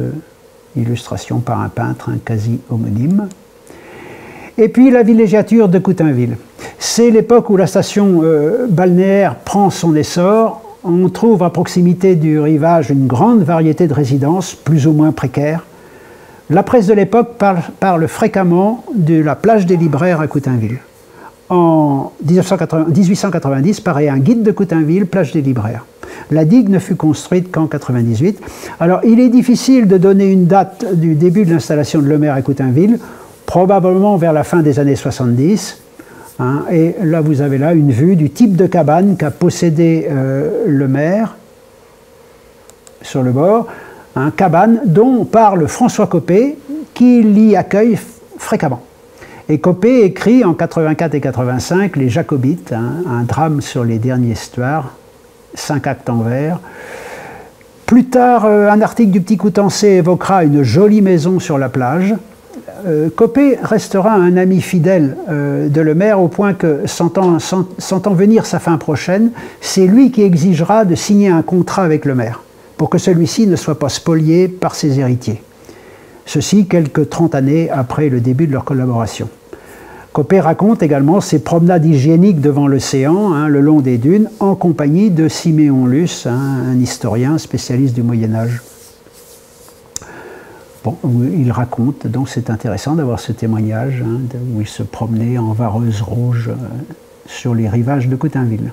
illustration par un peintre, un quasi homonyme. Et puis la villégiature de Coutainville. C'est l'époque où la station balnéaire prend son essor. On trouve à proximité du rivage une grande variété de résidences, plus ou moins précaires. La presse de l'époque parle fréquemment de la plage des libraires à Coutainville. En 1890 paraît un guide de Coutainville, plage des libraires. La digue ne fut construite qu'en 1998. Alors, il est difficile de donner une date du début de l'installation de Lemaire à Coutainville, probablement vers la fin des années 70. Et là, vous avez là une vue du type de cabane qu'a possédé Lemaire sur le bord. Cabane dont parle François Coppée, qui l'y accueille fréquemment. Et Coppée écrit en 84 et 85 Les Jacobites, un drame sur les derniers estuaires, 5 actes en vers, Plus tard, un article du Petit Coutançais évoquera une jolie maison sur la plage. Coppée restera un ami fidèle de Lemaire au point que, sentant venir sa fin prochaine, c'est lui qui exigera de signer un contrat avec Lemaire pour que celui-ci ne soit pas spolié par ses héritiers. Ceci quelques 30 années après le début de leur collaboration. Coppée raconte également ses promenades hygiéniques devant l'océan, le long des dunes, en compagnie de Siméon Luce, un historien spécialiste du Moyen-Âge. Bon, il raconte, donc c'est intéressant d'avoir ce témoignage où il se promenait en vareuse rouge sur les rivages de Coutainville.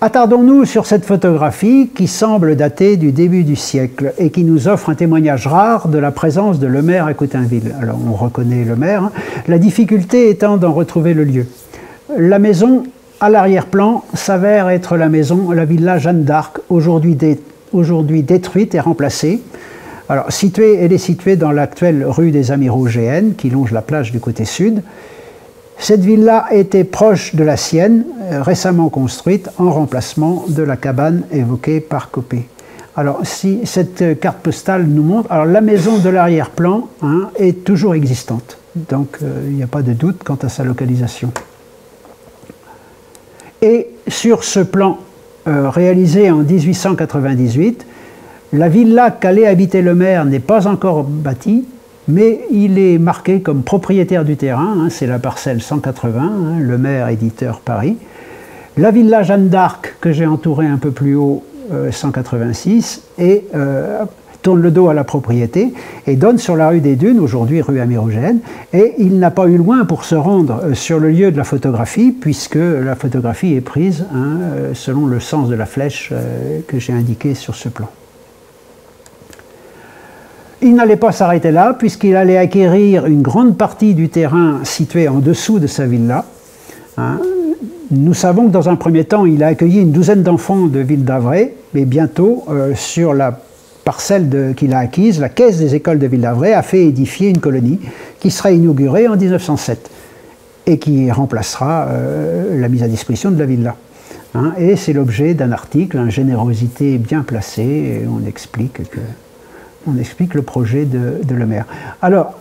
Attardons-nous sur cette photographie qui semble dater du début du siècle et qui nous offre un témoignage rare de la présence de Lemaire à Coutainville. Alors on reconnaît Lemaire, la difficulté étant d'en retrouver le lieu. La maison à l'arrière-plan s'avère être la villa Jeanne d'Arc, aujourd'hui détruite et remplacée. Alors, elle est située dans l'actuelle rue des Amiraux GN, qui longe la plage du côté sud. Cette villa était proche de la sienne, récemment construite en remplacement de la cabane évoquée par Coppée. Alors, si cette carte postale nous montre, alors la maison de l'arrière-plan est toujours existante, donc il n'y a pas de doute quant à sa localisation. Et sur ce plan réalisé en 1898, la villa qu'allait habiter Lemaire n'est pas encore bâtie, mais il est marqué comme propriétaire du terrain, c'est la parcelle 180, Lemaire éditeur Paris. La villa Jeanne d'Arc, que j'ai entourée un peu plus haut, 186, et tourne le dos à la propriété et donne sur la rue des Dunes, aujourd'hui rue Amirogène, et il n'a pas eu loin pour se rendre sur le lieu de la photographie, puisque la photographie est prise selon le sens de la flèche que j'ai indiqué sur ce plan. Il n'allait pas s'arrêter là, puisqu'il allait acquérir une grande partie du terrain situé en dessous de sa villa. Nous savons que dans un premier temps, il a accueilli une douzaine d'enfants de Ville d'Avray, mais bientôt, sur la parcelle qu'il a acquise, la caisse des écoles de Ville d'Avray a fait édifier une colonie qui sera inaugurée en 1907 et qui remplacera la mise à disposition de la villa. Et c'est l'objet d'un article, une générosité bien placée, et on explique le projet de Lemaire. Alors,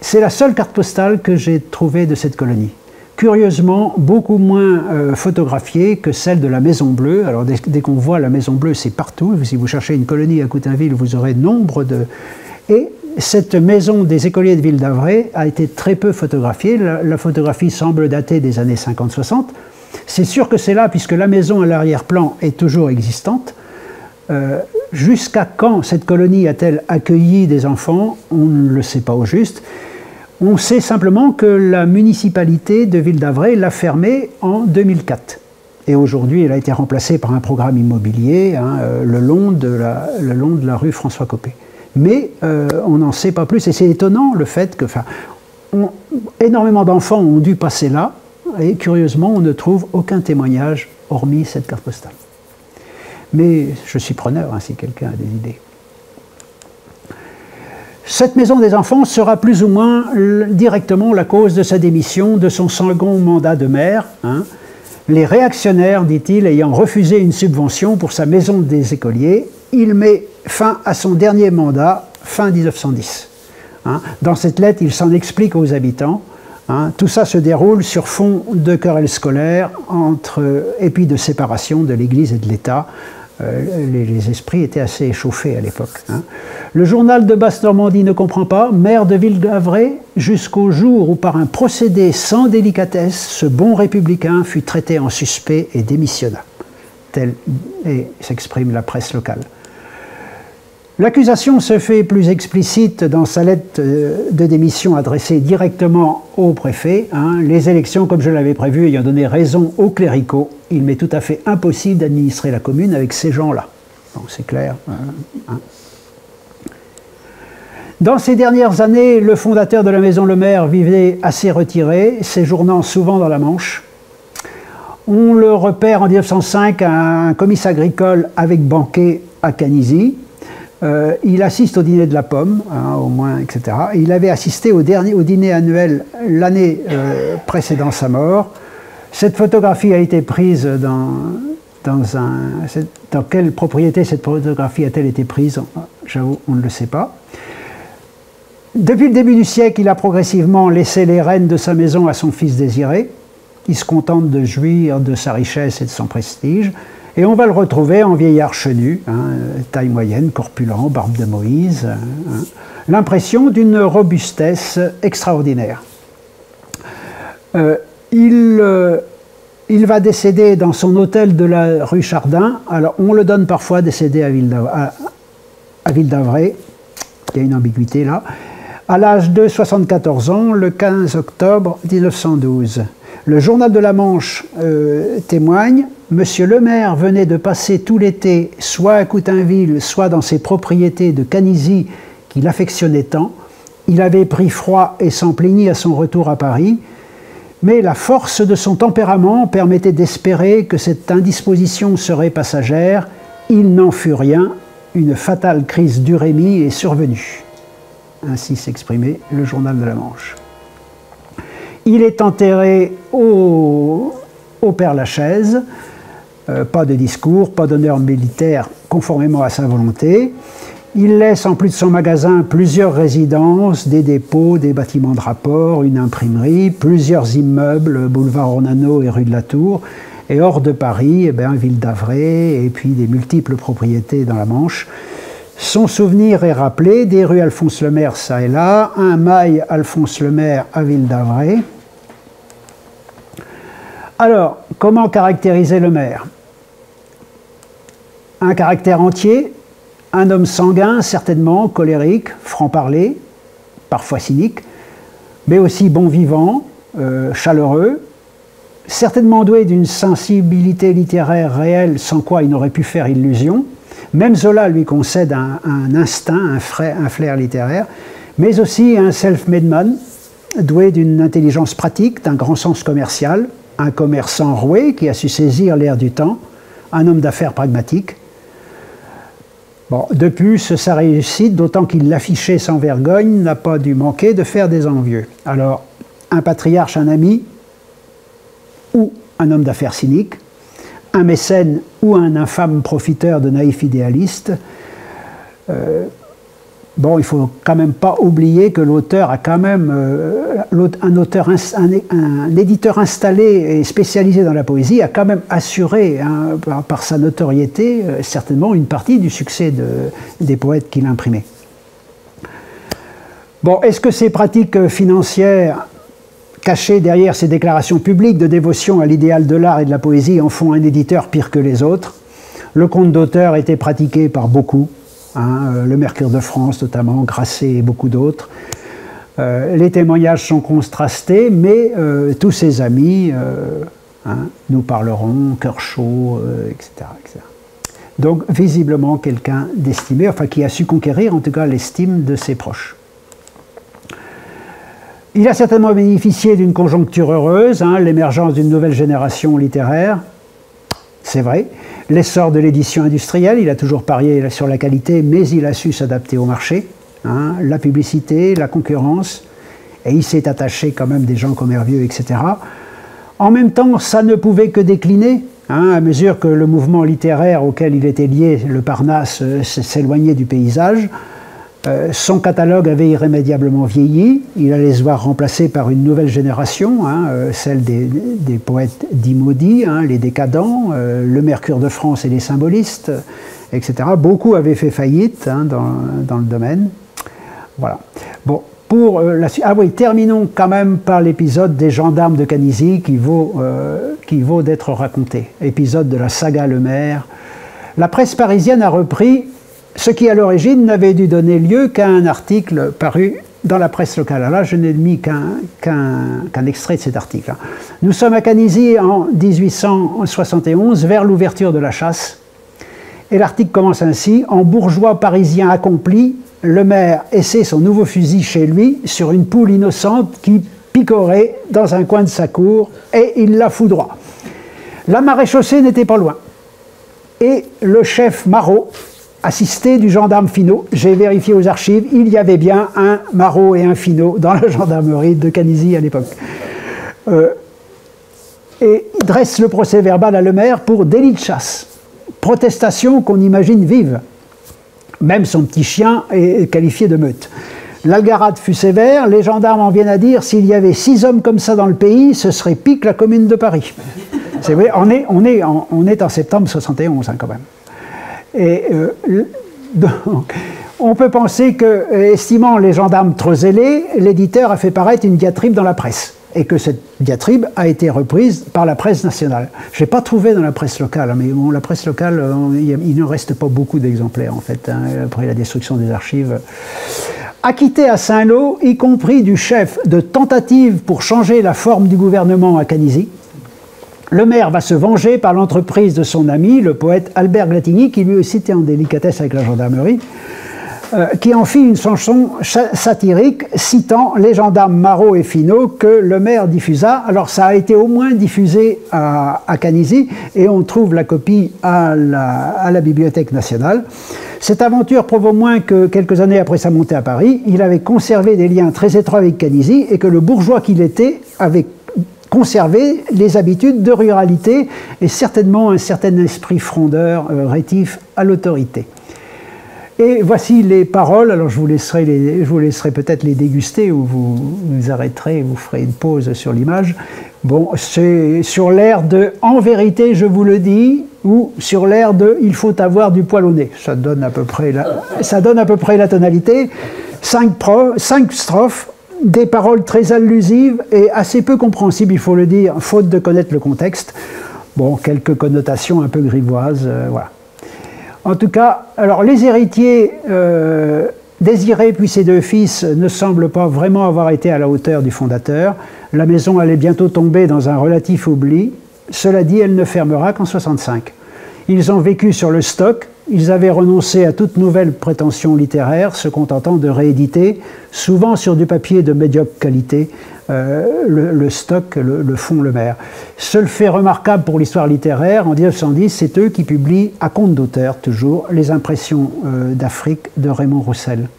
c'est la seule carte postale que j'ai trouvée de cette colonie. Curieusement, beaucoup moins photographiée que celle de la Maison Bleue. Alors, dès qu'on voit la Maison Bleue, c'est partout. Si vous cherchez une colonie à Coutainville, vous aurez nombre de... Et cette maison des écoliers de Ville d'Avray a été très peu photographiée. La photographie semble dater des années 50-60. C'est sûr que c'est là, puisque la maison à l'arrière-plan est toujours existante. Jusqu'à quand cette colonie a-t-elle accueilli des enfants? On ne le sait pas au juste. On sait simplement que la municipalité de Ville d'Avray l'a fermée en 2004. Et aujourd'hui, elle a été remplacée par un programme immobilier le long de la rue François Coppée. Mais on n'en sait pas plus. Et c'est étonnant le fait que énormément d'enfants ont dû passer là. Et curieusement, on ne trouve aucun témoignage hormis cette carte postale. Mais je suis preneur si quelqu'un a des idées. Cette maison des enfants sera plus ou moins directement la cause de sa démission de son second mandat de maire. Les réactionnaires, dit-il, ayant refusé une subvention pour sa maison des écoliers, il met fin à son dernier mandat, fin 1910. Dans cette lettre, il s'en explique aux habitants. Tout ça se déroule sur fond de querelles scolaires et puis de séparation de l'Église et de l'État. Les esprits étaient assez échauffés à l'époque. Le journal de Basse-Normandie ne comprend pas, maire de Ville d'Avray, jusqu'au jour où par un procédé sans délicatesse, ce bon républicain fut traité en suspect et démissionna. Tel s'exprime la presse locale. L'accusation se fait plus explicite dans sa lettre de démission adressée directement au préfet. Les élections, comme je l'avais prévu, ayant donné raison aux cléricaux, il m'est tout à fait impossible d'administrer la commune avec ces gens-là. Bon, c'est clair. Dans ces dernières années, le fondateur de la Maison Lemaire vivait assez retiré, séjournant souvent dans la Manche. On le repère en 1905 à un comice agricole avec banquet à Canizy. Il assiste au dîner de la pomme, au moins, etc. Il avait assisté au dîner annuel l'année précédant sa mort. Cette photographie a été prise dans quelle propriété cette photographie a-t-elle été prise? J'avoue, on ne le sait pas. Depuis le début du siècle, il a progressivement laissé les rênes de sa maison à son fils Désiré. Il se contente de jouir de sa richesse et de son prestige. Et on va le retrouver en vieillard chenu, taille moyenne, corpulent, barbe de Moïse. L'impression d'une robustesse extraordinaire. Il va décéder dans son hôtel de la rue Chardin. Alors, on le donne parfois décédé à Ville d'Avray. Il y a une ambiguïté là. À l'âge de 74 ans, le 15 octobre 1912. Le journal de la Manche témoigne, « Monsieur le maire venait de passer tout l'été soit à Coutainville, soit dans ses propriétés de Canizy qu'il affectionnait tant. Il avait pris froid et s'en plaignit à son retour à Paris. Mais la force de son tempérament permettait d'espérer que cette indisposition serait passagère. Il n'en fut rien. Une fatale crise d'urémie est survenue. » Ainsi s'exprimait le journal de la Manche. Il est enterré au Père-Lachaise. Pas de discours, pas d'honneur militaire conformément à sa volonté. Il laisse en plus de son magasin plusieurs résidences, des dépôts, des bâtiments de rapport, une imprimerie, plusieurs immeubles, boulevard Ornano et rue de la Tour, et hors de Paris, Ville d'Avray, et puis des multiples propriétés dans la Manche. Son souvenir est rappelé des rues Alphonse Lemaire, ça et là, un mail Alphonse Lemaire à Ville d'Avray. Alors, comment caractériser le maire? Un caractère entier, un homme sanguin, certainement, colérique, franc-parler, parfois cynique, mais aussi bon vivant, chaleureux, certainement doué d'une sensibilité littéraire réelle sans quoi il n'aurait pu faire illusion. Même Zola lui concède un instinct, un flair littéraire, mais aussi un self-made man, doué d'une intelligence pratique, d'un grand sens commercial, un commerçant roué qui a su saisir l'air du temps, un homme d'affaires pragmatique. Bon, de plus, sa réussite, d'autant qu'il l'affichait sans vergogne, n'a pas dû manquer de faire des envieux. Alors, un patriarche, un ami, ou un homme d'affaires cynique, un mécène ou un infâme profiteur de naïf idéaliste. Bon, il ne faut quand même pas oublier que l'auteur a quand même, un éditeur installé et spécialisé dans la poésie a quand même assuré, par sa notoriété, certainement une partie du succès des poètes qu'il imprimait. Bon, est-ce que ces pratiques financières cachées derrière ces déclarations publiques de dévotion à l'idéal de l'art et de la poésie en font un éditeur pire que les autres? Le compte d'auteur était pratiqué par beaucoup, le Mercure de France notamment, Grasset et beaucoup d'autres. Les témoignages sont contrastés, mais tous ses amis nous parleront, cœur chaud, etc., etc. Donc visiblement quelqu'un d'estimé, enfin qui a su conquérir en tout cas l'estime de ses proches. Il a certainement bénéficié d'une conjoncture heureuse, l'émergence d'une nouvelle génération littéraire, c'est vrai. L'essor de l'édition industrielle, il a toujours parié sur la qualité, mais il a su s'adapter au marché. La publicité, la concurrence, et il s'est attaché quand même des gens comme Hervieux, etc. En même temps, ça ne pouvait que décliner, à mesure que le mouvement littéraire auquel il était lié, le Parnasse, s'éloignait du paysage. Son catalogue avait irrémédiablement vieilli, il allait se voir remplacé par une nouvelle génération, celle des poètes dits maudits, les décadents, le Mercure de France et les symbolistes, etc. Beaucoup avaient fait faillite dans le domaine. Voilà. Bon, pour la suite. Ah oui, terminons quand même par l'épisode des gendarmes de Canizy qui vaut d'être raconté. Épisode de la saga Le Maire. La presse parisienne a repris ce qui, à l'origine, n'avait dû donner lieu qu'à un article paru dans la presse locale. Alors là, je n'ai mis qu'un extrait de cet article. Nous sommes à Canizy en 1871, vers l'ouverture de la chasse. Et l'article commence ainsi. « En bourgeois parisien accompli, le maire essaie son nouveau fusil chez lui sur une poule innocente qui picorait dans un coin de sa cour et il la foudroie. La maréchaussée n'était pas loin. Et le chef Marot, assisté du gendarme Finot, j'ai vérifié aux archives, il y avait bien un Marot et un Finot dans la gendarmerie de Canizy à l'époque. et dresse le procès-verbal à Lemaire pour délit de chasse. Protestation qu'on imagine vive. Même son petit chien est qualifié de meute. L'algarade fut sévère, les gendarmes en viennent à dire s'il y avait 6 hommes comme ça dans le pays, ce serait pique la commune de Paris. C'est vrai, on est en septembre 71 hein, quand même. Et donc, on peut penser que, estimant les gendarmes trop zélés, l'éditeur a fait paraître une diatribe dans la presse. Et que cette diatribe a été reprise par la presse nationale. Je n'ai pas trouvé dans la presse locale, mais bon, la presse locale, il ne reste pas beaucoup d'exemplaires, en fait, hein, après la destruction des archives. Acquitté à Saint-Lô, y compris du chef de tentative pour changer la forme du gouvernement à Canisy, le maire va se venger par l'entreprise de son ami, le poète Albert Glatigny, qui lui aussi était en délicatesse avec la gendarmerie, qui en fit une chanson satirique citant les gendarmes Marot et Finot que le maire diffusa. Alors ça a été au moins diffusé à Canisy et on trouve la copie à la Bibliothèque nationale. Cette aventure prouve au moins que quelques années après sa montée à Paris, il avait conservé des liens très étroits avec Canisy et que le bourgeois qu'il était avait conservé les habitudes de ruralité et certainement un certain esprit frondeur rétif à l'autorité. Et voici les paroles, alors je vous laisserai peut-être les déguster ou vous arrêterez, vous ferez une pause sur l'image. Bon, c'est sur l'air de « En vérité, je vous le dis » ou sur l'air de « Il faut avoir du poil au nez ». Ça donne à peu près la tonalité. 5 strophes, des paroles très allusives et assez peu compréhensibles, il faut le dire, faute de connaître le contexte. Bon, quelques connotations un peu grivoises, voilà. En tout cas, alors les héritiers, Désiré puis ses 2 fils, ne semblent pas vraiment avoir été à la hauteur du fondateur. La maison allait bientôt tomber dans un relatif oubli. Cela dit, elle ne fermera qu'en 65. Ils ont vécu sur le stock, ils avaient renoncé à toute nouvelle prétention littéraire, se contentant de rééditer, souvent sur du papier de médiocre qualité, le stock, le fonds Le Maire. Seul fait remarquable pour l'histoire littéraire, en 1910, c'est eux qui publient, à compte d'auteur toujours, les impressions d'Afrique de Raymond Roussel.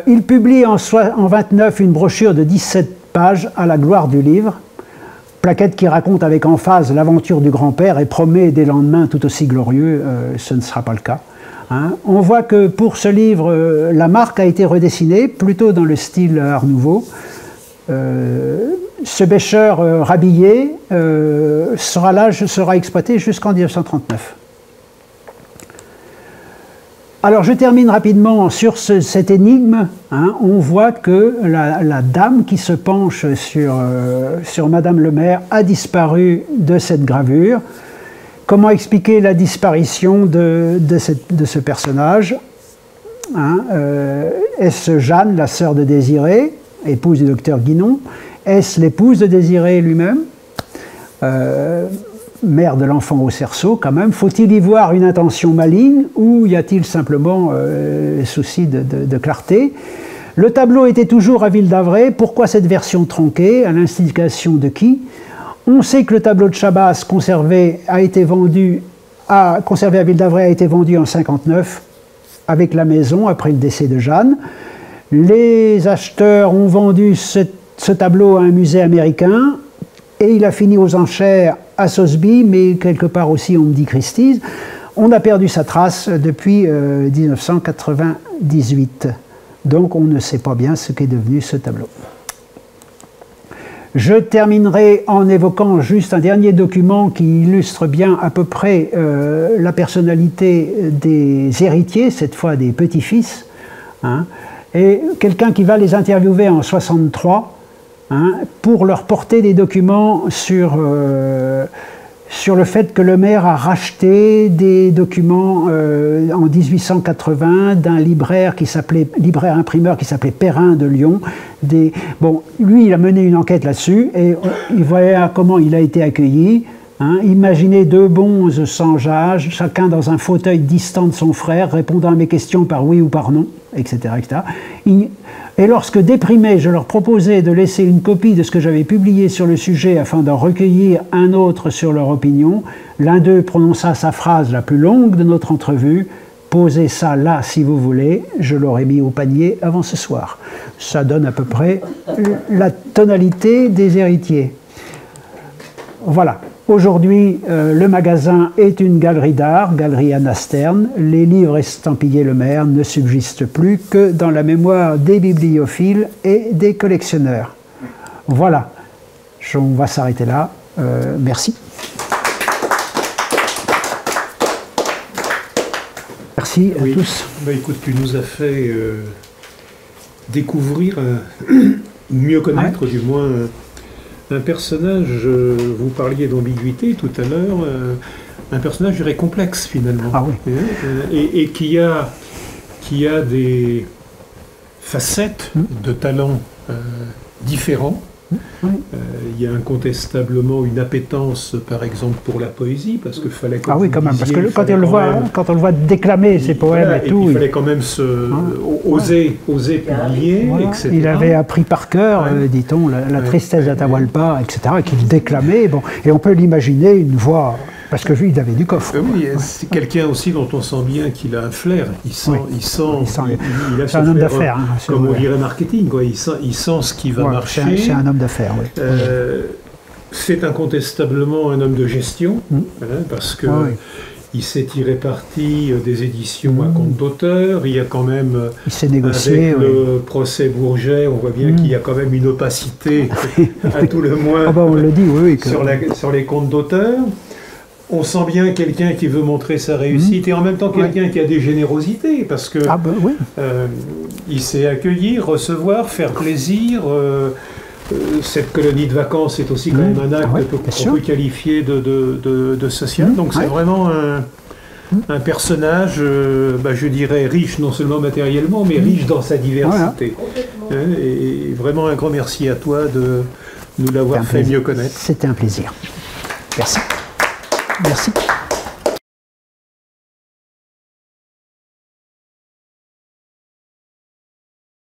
Ils publient en 1929 une brochure de 17 pages à la gloire du livre, plaquette qui raconte avec emphase l'aventure du grand-père et promet des lendemains tout aussi glorieux, ce ne sera pas le cas. Hein. On voit que pour ce livre, la marque a été redessinée, plutôt dans le style Art Nouveau. Ce bêcheur rhabillé sera exploité jusqu'en 1939. Alors je termine rapidement sur cette énigme. Hein. On voit que la dame qui se penche sur Madame le Maire a disparu de cette gravure. Comment expliquer la disparition de ce personnage, hein. Est-ce Jeanne, la sœur de Désiré, épouse du docteur Guinon? Est-ce l'épouse de Désiré lui-même, mère de l'enfant au cerceau quand même? Faut-il y voir une intention maligne ou y a-t-il simplement souci de clarté? Le tableau était toujours à Ville-d'Avray. Pourquoi cette version tronquée? À l'instigation de qui? On sait que le tableau de Chabas conservé à Ville-d'Avray a été vendu en 1959 avec la maison après le décès de Jeanne. Les acheteurs ont vendu ce tableau à un musée américain et il a fini aux enchères à Sotheby, mais quelque part aussi on me dit Christie's. On a perdu sa trace depuis 1998. Donc on ne sait pas bien ce qu'est devenu ce tableau. Je terminerai en évoquant juste un dernier document qui illustre bien à peu près la personnalité des héritiers, cette fois des petits-fils, hein, et quelqu'un qui va les interviewer en 1963 hein, pour leur porter des documents sur le fait que le maire a racheté des documents en 1880 d'un libraire imprimeur qui s'appelait Perrin de Lyon. Bon, lui, il a mené une enquête là-dessus et il voyait comment il a été accueilli. Hein. Imaginez 2 bonzes sans âge, chacun dans un fauteuil distant de son frère, répondant à mes questions par oui ou par non, etc. etc. Et lorsque déprimés, je leur proposais de laisser une copie de ce que j'avais publié sur le sujet afin d'en recueillir un autre sur leur opinion, l'un d'eux prononça sa phrase la plus longue de notre entrevue: « Posez ça là si vous voulez, je l'aurais mis au panier avant ce soir. » Ça donne à peu près la tonalité des héritiers. voilà. Aujourd'hui, le magasin est une galerie d'art, Galerie Anna Stern. Les livres estampillés Lemaire ne subsistent plus que dans la mémoire des bibliophiles et des collectionneurs. Voilà. On va s'arrêter là. Merci. Merci à tous. Bah, écoute, tu nous as fait découvrir, mieux connaître du moins, un personnage, vous parliez d'ambiguïté tout à l'heure, un personnage, je dirais, complexe finalement. Ah oui. Et qui a des facettes de talents différents. Il y a incontestablement une appétence, par exemple, pour la poésie, parce qu'il fallait... Ah oui, quand même, parce que quand on le voit déclamer ses poèmes voilà, et tout... il fallait quand même oser publier, voilà. etc. Il avait appris par cœur, dit-on, la tristesse d'Atahualpa, etc., qu'il déclamait. Bon, et on peut l'imaginer, une voix... Parce que lui, il avait du coffre. Oui, c'est quelqu'un aussi dont on sent bien qu'il a un flair. Il a c'est un homme d'affaires. Hein, comme on dirait marketing, quoi. Il sent ce qui va marcher. C'est un homme d'affaires, oui. C'est incontestablement un homme de gestion, parce que il s'est tiré parti des éditions à compte d'auteur. Il y a quand même, il s'est négocié, avec le procès Bourget, on voit bien qu'il y a quand même une opacité, à tout le moins, on le dit, sur les comptes d'auteur. On sent bien quelqu'un qui veut montrer sa réussite et en même temps quelqu'un qui a des générosités, parce que il sait accueillir, recevoir, faire plaisir. Cette colonie de vacances est aussi quand même un acte qu'on peut qualifier de social. Donc c'est vraiment un personnage, je dirais, riche non seulement matériellement, mais riche dans sa diversité. Et vraiment un grand merci à toi de nous l'avoir fait mieux connaître. C'était un plaisir. Merci. Merci.